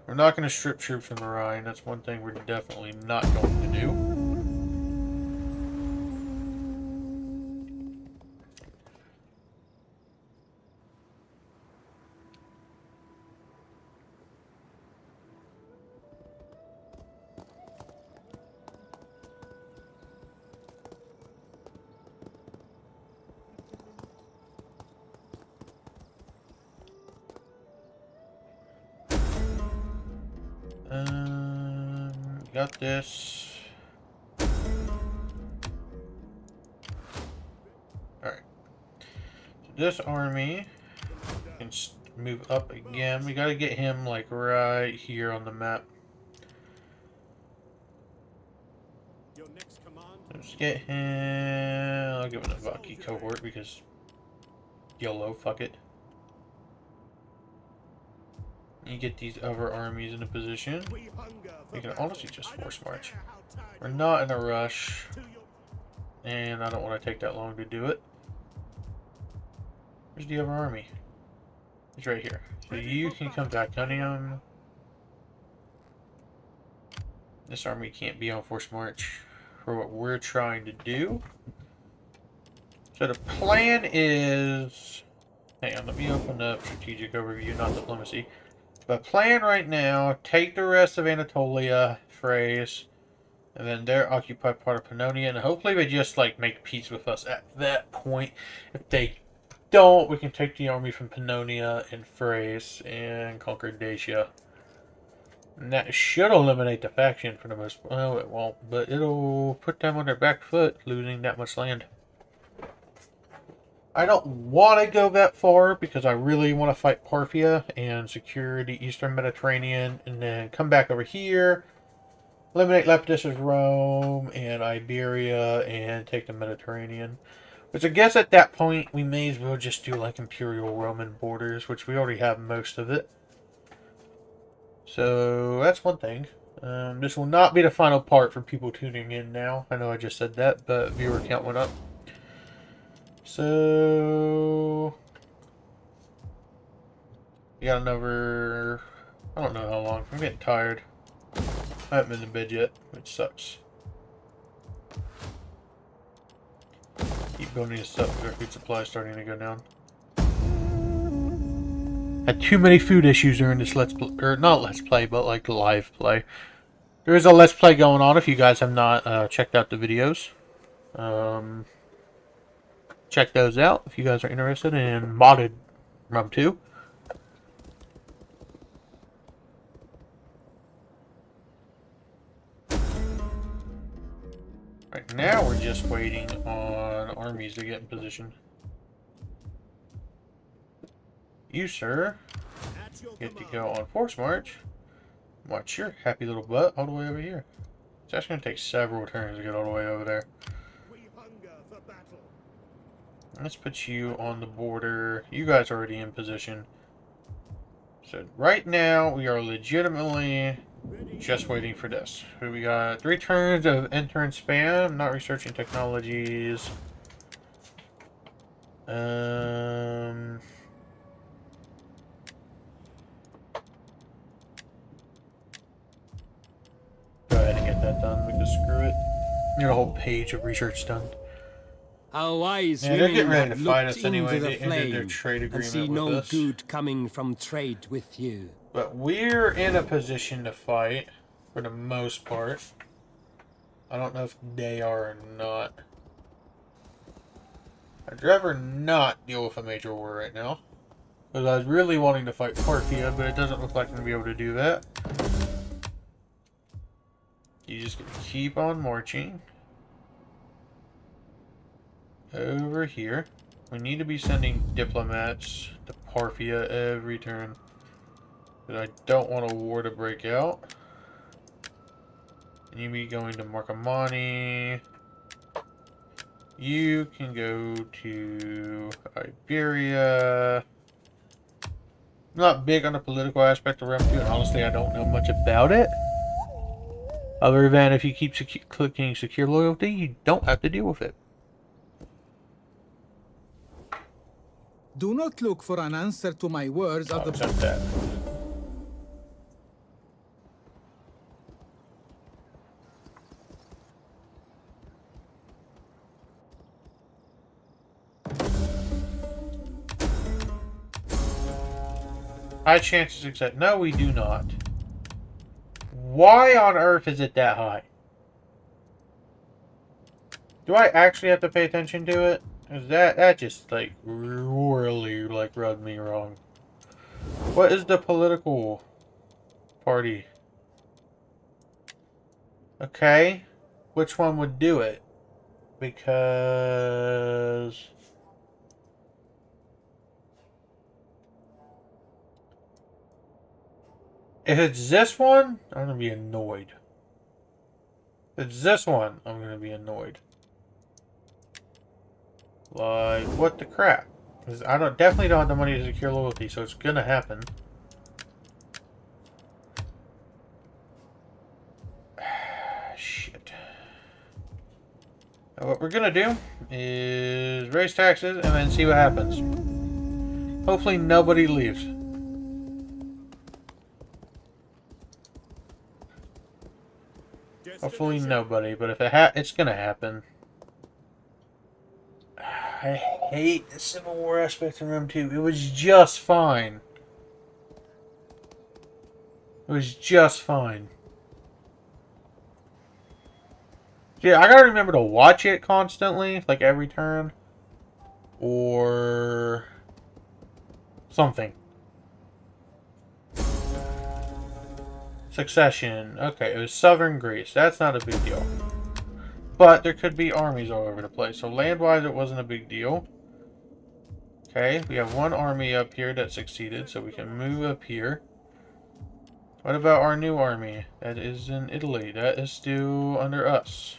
We're not going to strip troops from the Rhine. That's one thing we're definitely not going to do. Got this. Alright. So this army can move up again. We gotta get him, like, right here on the map. Let's get him. I'll give him a Vaki cohort because YOLO, fuck it. You get these other armies in a position. We can honestly just force march. We're not in a rush, and I don't want to take that long to do it. Where's the other army? It's right here. So you can come back. Onium. This army can't be on force march for what we're trying to do. So the plan is... Hang on, let me open up strategic overview, not diplomacy. But plan right now, take the rest of Anatolia, Thrace, and then they're occupied part of Pannonia, and hopefully they just, like, make peace with us at that point. If they don't, we can take the army from Pannonia and Thrace and conquer Dacia. And that should eliminate the faction for the most part. No, it won't, but it'll put them on their back foot, losing that much land. I don't want to go that far because I really want to fight Parthia and secure the Eastern Mediterranean and then come back over here, eliminate Lepidus's Rome and Iberia and take the Mediterranean. Which I guess at that point we may as well just do like Imperial Roman borders, which we already have most of it. So that's one thing. This will not be the final part for people tuning in now. I know I just said that, but viewer count went up. So, we got another, I don't know how long, I'm getting tired. I haven't been to bed yet, which sucks. Keep building this up, our food supply is starting to go down. Had too many food issues during this let's play, or not let's play, but like live play. There is a let's play going on if you guys have not checked out the videos. Check those out if you guys are interested in modded Rum 2. Right now we're just waiting on armies to get in position. You, sir, At your get to command. go on force march. Watch your happy little butt all the way over here. It's actually going to take several turns to get all the way over there. We hunger for battle. Let's put you on the border. You guys are already in position. So right now, we are legitimately just waiting for this. We got 3 turns of intern spam, not researching technologies. Go ahead and get that done. We can screw it. Get a whole page of research done. Our wise Yeah, they're women getting ready have to fight looked us anyway. into the They ended their flame trade and see agreement with no us. good coming from trade with you. But we're in a position to fight for the most part. I don't know if they are or not. I'd rather not deal with a major war right now. Because I was really wanting to fight Parthia, but it doesn't look like I'm going to be able to do that. You just gonna keep on marching. Over here. We need to be sending diplomats to Parthia every turn. But I don't want a war to break out. And you be going to Marcomanni. You can go to Iberia. I'm not big on the political aspect of Rome 2, and honestly I don't know much about it. Other than if you keep clicking secure loyalty, you don't have to deal with it. Do not look for an answer to my words at Oh, the... accept that. High chances accept. No, we do not. Why on earth is it that high? Do I actually have to pay attention to it? Is that just like really like rubbed me wrong? What is the political party? Okay, which one would do it? Because if it's this one, I'm gonna be annoyed. If it's this one, I'm gonna be annoyed. Like, what the crap? Because I definitely don't have the money to secure loyalty, so it's gonna happen. Shit. Now what we're gonna do is raise taxes and then see what happens. Hopefully nobody leaves. Hopefully nobody, but if it's gonna happen. I hate the Civil War aspect of Rome 2. It was just fine. It was just fine. Yeah, I gotta remember to watch it constantly, like every turn. Or something. Succession. Okay, it was southern Greece. That's not a big deal. But there could be armies all over the place. So land-wise, it wasn't a big deal. Okay, we have one army up here that succeeded, so we can move up here. What about our new army? That is in Italy. That is still under us.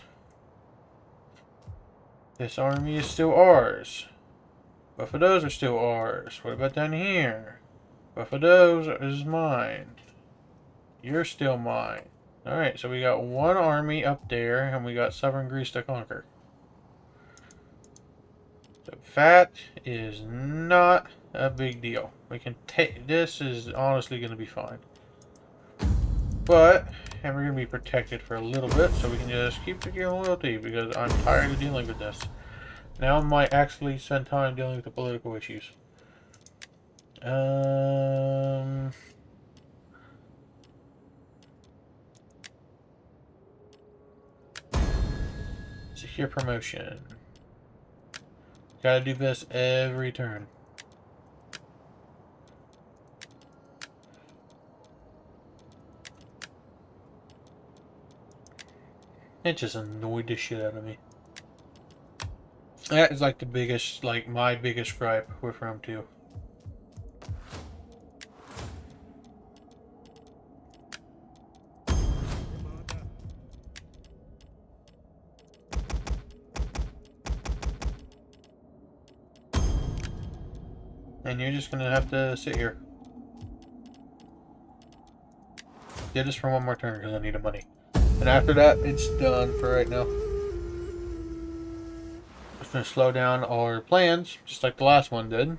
This army is still ours. Both of those are still ours. What about down here? Both of those is mine. You're still mine. Alright, so we got one army up there, and we got southern Greece to conquer. So that is not a big deal. We can take... This is honestly going to be fine. But, and we're going to be protected for a little bit, so we can just keep securing loyalty, because I'm tired of dealing with this. Now I might actually spend time dealing with the political issues. Secure promotion. Gotta do this every turn. It just annoyed the shit out of me. That is like the biggest, like my biggest gripe with Rome 2. And you're just gonna have to sit here. Do this for one more turn because I need the money. And after that, it's done for right now. It's gonna slow down our plans, just like the last one did.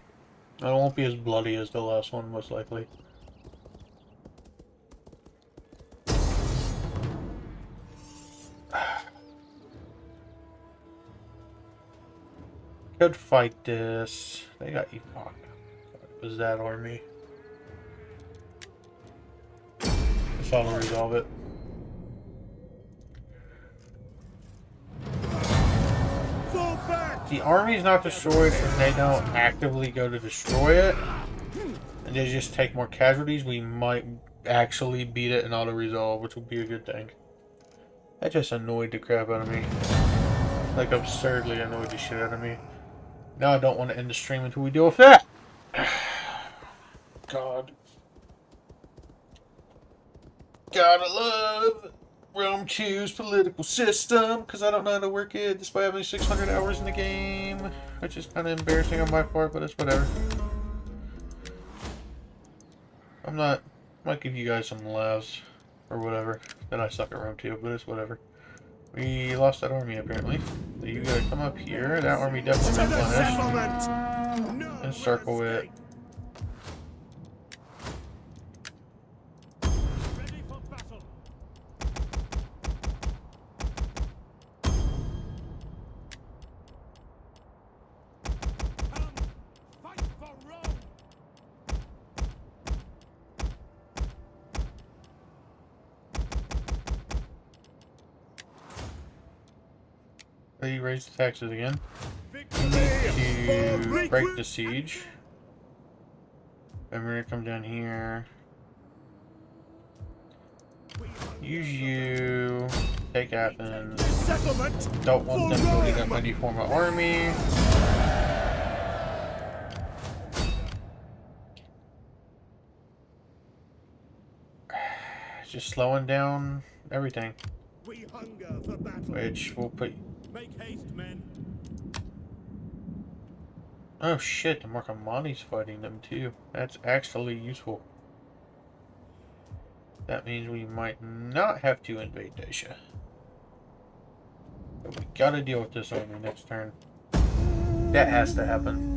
It won't be as bloody as the last one, most likely. Could fight this. They got Epoch. Was that army? Guess I'll resolve it. The army's not destroyed, so they don't actively go to destroy it. And they just take more casualties. We might actually beat it in auto-resolve, which would be a good thing. That just annoyed the crap out of me. Like, absurdly annoyed the shit out of me. Now I don't want to end the stream until we deal with that. God. Gotta love Rome 2's political system, because I don't know how to work it despite having 600 hours in the game, which is kind of embarrassing on my part, but it's whatever. I might give you guys some laughs, or whatever, that I suck at Rome 2, but it's whatever. We lost that army, apparently. So you gotta come up here. That army definitely replenished. And circle it. You raise the taxes again. We need to break the siege. And we're gonna come down here. Use you. Take Athens. Don't want them building up any form of army. Just slowing down everything. Which will put. Make haste, men. Oh shit, the Marcomanni's fighting them too. That's actually useful. That means we might not have to invade Dacia. But we gotta deal with this army next turn. That has to happen.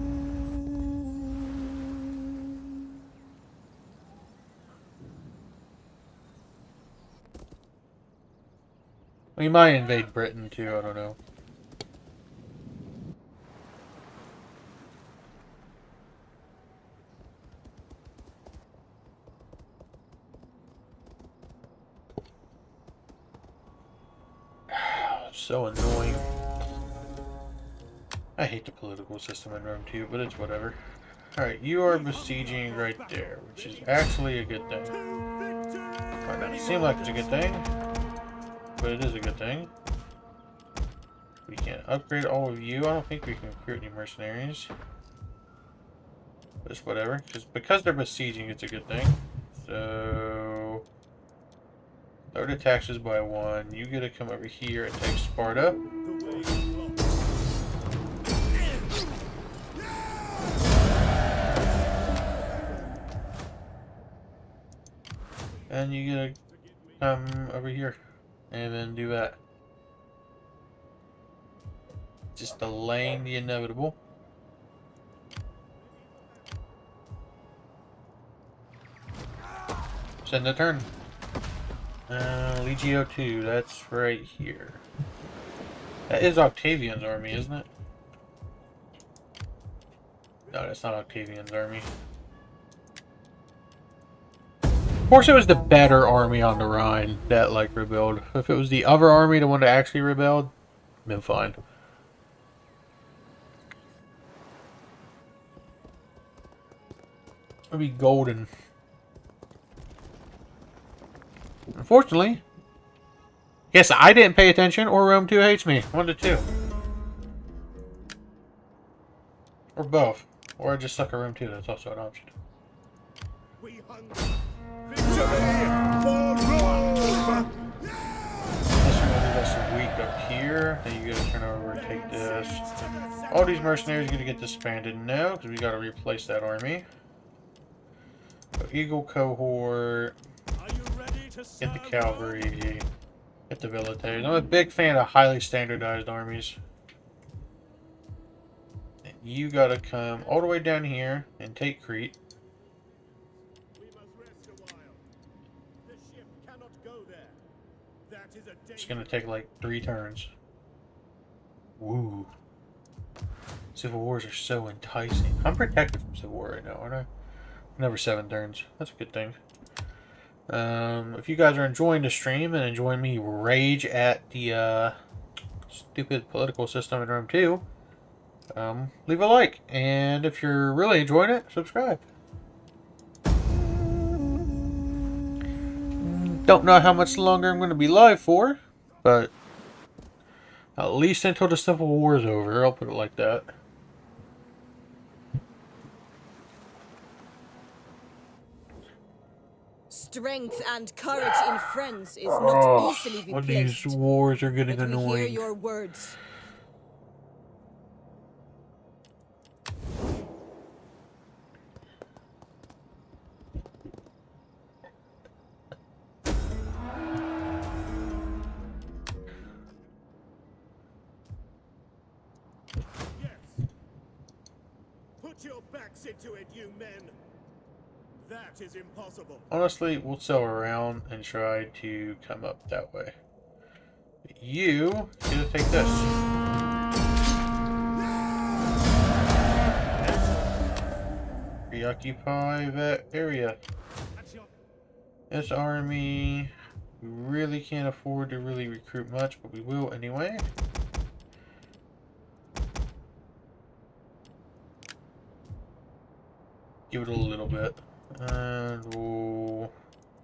We might invade Britain too, I don't know. So annoying. I hate the political system in Rome too, but it's whatever. Alright, you are besieging right there, which is actually a good thing. Might not seem like it's a good thing, but it is a good thing. We can't upgrade all of you. I don't think we can recruit any mercenaries. But it's whatever. Because they're besieging, it's a good thing. So lower the taxes by 1. You gotta come over here and take Sparta. And you gotta come over here and then do that. Just delaying the inevitable. Send a turn. Legio 2, that's right here. That is Octavian's army, isn't it? No, that's not Octavian's army. Of course it was the better army on the Rhine that, like, rebelled. If it was the other army, the one that actually rebelled, been fine. It'd be golden. Unfortunately, guess I didn't pay attention, or Rome 2 hates me. 1 to 2. Or both. Or just suck a room too, that's also an option. We hunger. Victory for Rome! This one will leave us a week up here. Then you gotta turn over and take this. All these mercenaries are gonna get disbanded now, because we gotta replace that army. So Eagle cohort. Are you ready to Get the serve cavalry. Get the military. I'm a big fan of highly standardized armies. And you gotta come all the way down here and take Crete. We must rest a while. The ship cannot go there. That is a It's gonna take like 3 turns. Woo. Civil Wars are so enticing. I'm protected from Civil War right now, aren't I? Never 7 turns. That's a good thing. If you guys are enjoying the stream and enjoying me rage at the stupid political system in Rome 2, leave a like. And if you're really enjoying it, subscribe. Don't know how much longer I'm going to be live for, but at least until the Civil War is over, I'll put it like that. Strength and courage in friends is not easily When replaced. these wars are getting Let me hear annoying. your words. Yes. Put your backs into it, you men. That is impossible. Honestly, we'll sail around and try to come up that way. You get to take this. Preoccupy that area. This army, we really can't afford to really recruit much, but we will anyway. Give it a little bit. And we'll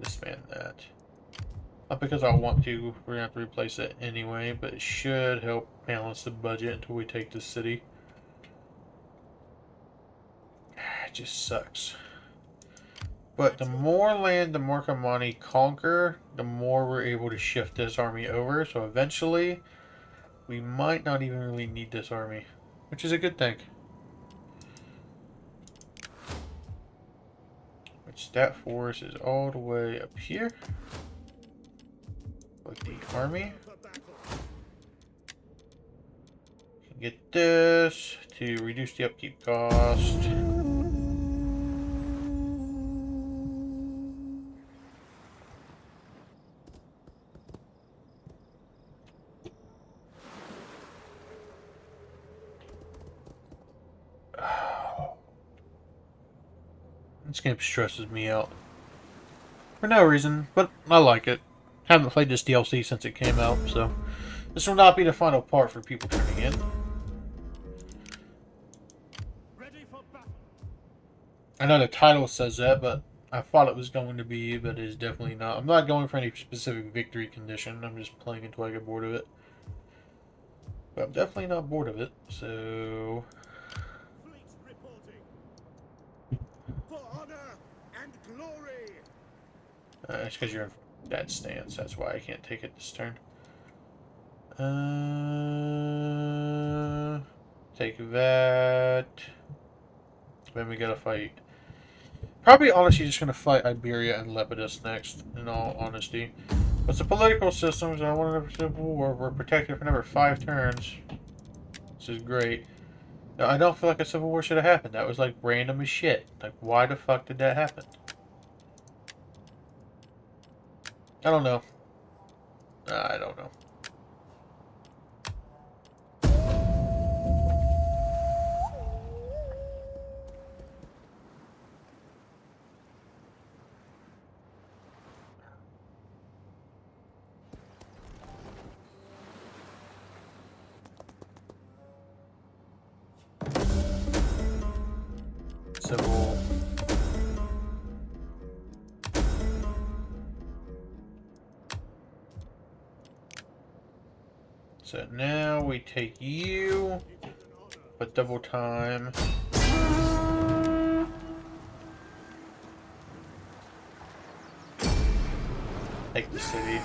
disband that. Not because I want to, we're gonna have to replace it anyway, but it should help balance the budget until we take the city. It just sucks. But the more land the Marcomanni conquer, the more we're able to shift this army over, so eventually we might not even really need this army, which is a good thing. Which that force is all the way up here with the army. Get this to reduce the upkeep cost. This game stresses me out. For no reason, but I like it. Haven't played this DLC since it came out, so this will not be the final part for people turning in. Ready for battle. I know the title says that, but I thought it was going to be, but it is definitely not. I'm not going for any specific victory condition. I'm just playing until I get bored of it. But I'm definitely not bored of it, so... Fleet reporting. For honor and glory. It's because you're in that stance. That's why I can't take it this turn. Take that. Then we gotta fight. Probably honestly just gonna fight Iberia and Lepidus next, in all honesty. But the political systems, I wanted a civil war. We're protected for another 5 turns. This is great. Now, I don't feel like a civil war should have happened. That was like random as shit. Like, why the fuck did that happen? I don't know. I don't know. Civil. So now we take you but double time. Take the city.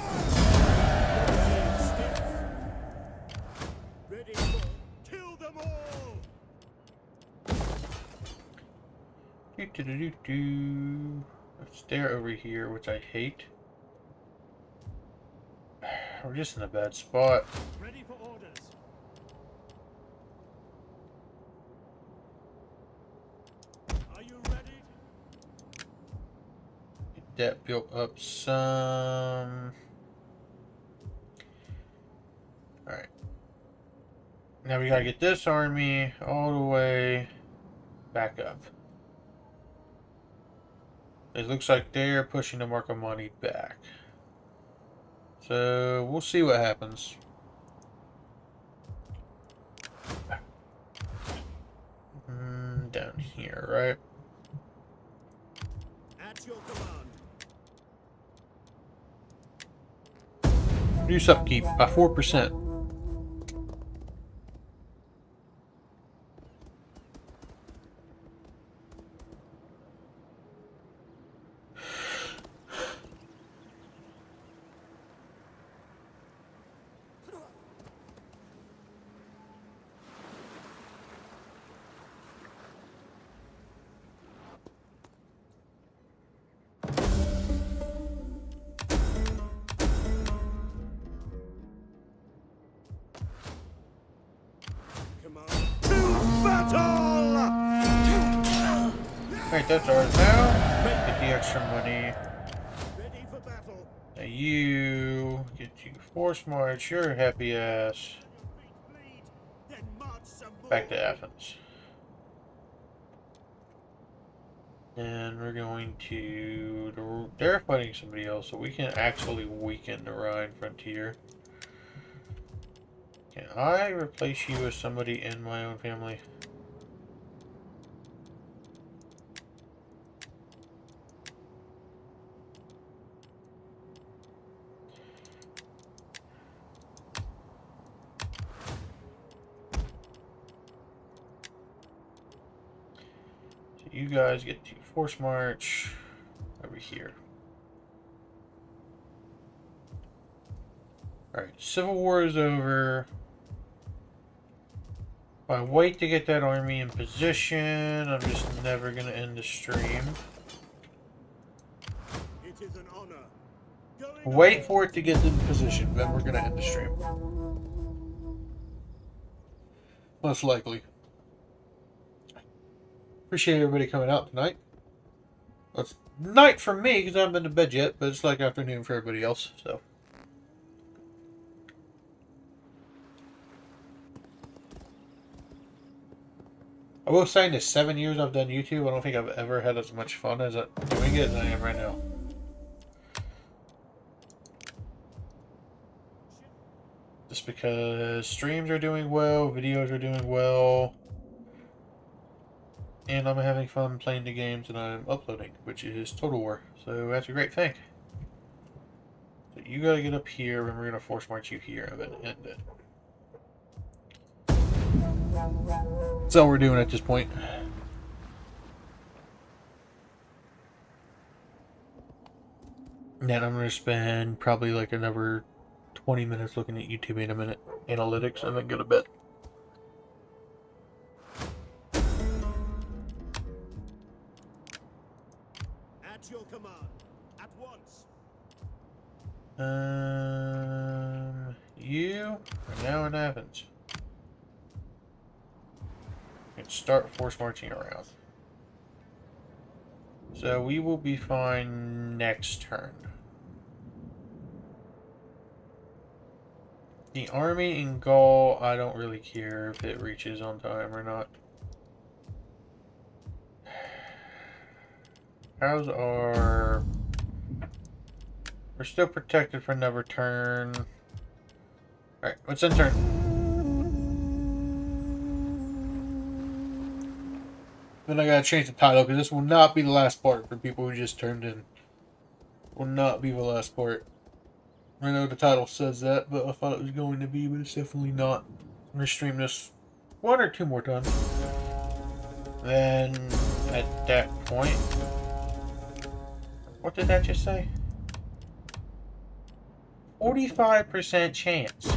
Ready for kill them all. It's there over here, which I hate. We're just in a bad spot. Ready for orders. Are you ready? Get that built up some. Alright. Now we gotta get this army all the way back up. It looks like they're pushing the Marcomanni back. So we'll see what happens. Down here, right? At your command. Reduce upkeep by 4%. Alright, that's ours now. Get the extra money. Ready for battle. Now you get you force march your happy ass Bleed. Then march some more. back to Athens. And we're going to... They're fighting somebody else, so we can actually weaken the Rhine frontier. Can I replace you with somebody in my own family? So you guys get to force march over here. Alright, Civil War is over. If I wait to get that army in position, I'm just never going to end the stream. It is an honor. Wait for it to get in position, then we're going to end the stream. Most likely. Appreciate everybody coming out tonight. Well, it's night for me because I haven't been to bed yet, but it's like afternoon for everybody else, so. I will say in the 7 years I've done YouTube, I don't think I've ever had as much fun as doing it as I am right now. Just because streams are doing well, videos are doing well, and I'm having fun playing the games that I'm uploading, which is Total War. So that's a great thing. So you gotta get up here, and we're gonna force march you here, and then end it. That's all we're doing at this point. And then I'm going to spend probably like another 20 minutes looking at YouTube in a minute. Analytics, and then go to bed. At your command. At once. You are now in Athens. And start force marching around. So we will be fine next turn. The army in Gaul, I don't really care if it reaches on time or not. How's our... We're still protected for another turn. Alright, what's in turn? Then I gotta change the title, because this will not be the last part for people who just turned in. Will not be the last part. I know the title says that, but I thought it was going to be, but it's definitely not. I'm gonna stream this 1 or 2 more tons. Then, at that point... What did that just say? 45% chance.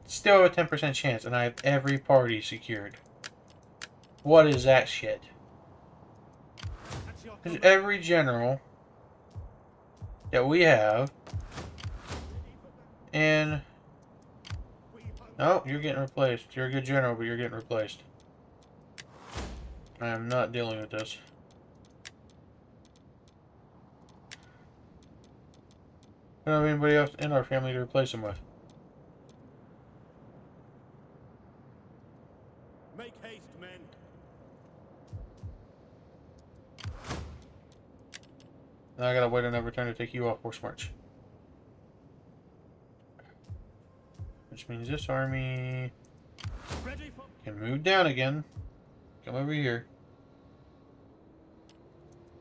Still a 10% chance, and I have every party secured. What is that shit? Because every general that we have, and no, you're getting replaced. You're a good general, but you're getting replaced. I am not dealing with this. I don't have anybody else in our family to replace him with. Make haste, men. Now I gotta wait another turn to take you off force march. Which means this army can move down again. Come over here.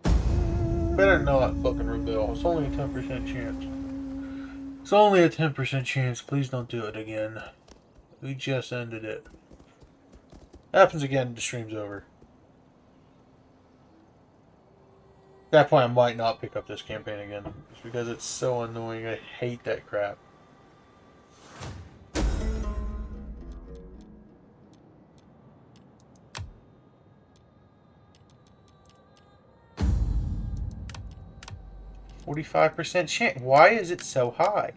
Better not fucking rebel. It's only a 10% chance. It's only a 10% chance. Please don't do it again. We just ended it. Happens again, the stream's over. At that point, I might not pick up this campaign again. Just because it's so annoying. I hate that crap. %45 chance. Why is it so high?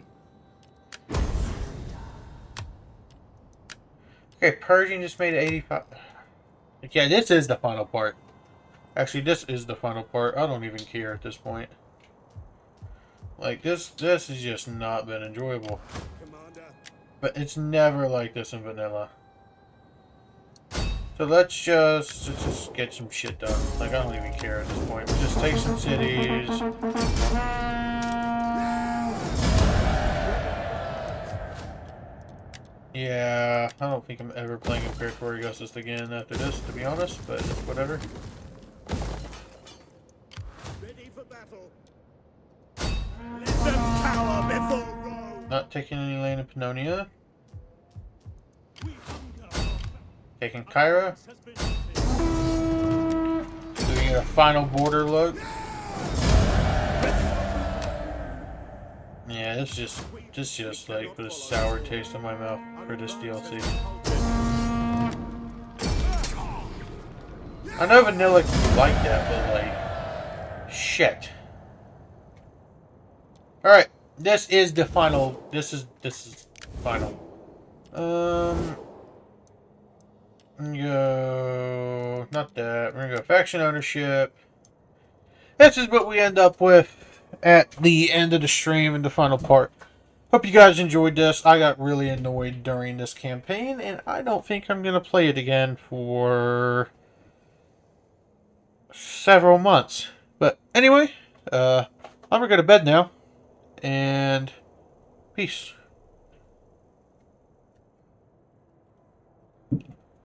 Okay, Pershing just made it 85. Yeah, this is the final part. Actually, this is the final part. I don't even care at this point. Like, this has just not been enjoyable. Commander. But it's never like this in vanilla. So let's just get some shit done. Like, I don't even care at this point. We'll just take some cities. Yeah, I don't think I'm ever playing Imperator Augustus again after this, to be honest, but it's whatever. Ready for battle. Let them cower before Rome. Not taking any land in Pannonia. We hunger. Taking Kyra. Has been lifted. Doing a final border look. Yeah, this just like put a sour taste in my mouth for this DLC. I know vanilla can like that, but like, shit. All right, this is the final. This is final. Go. Not that. We're gonna go faction ownership. This is what we end up with at the end of the stream and the final part. Hope you guys enjoyed this. I got really annoyed during this campaign, and I don't think I'm gonna play it again for several months. But anyway, I'm gonna go to bed now, and peace.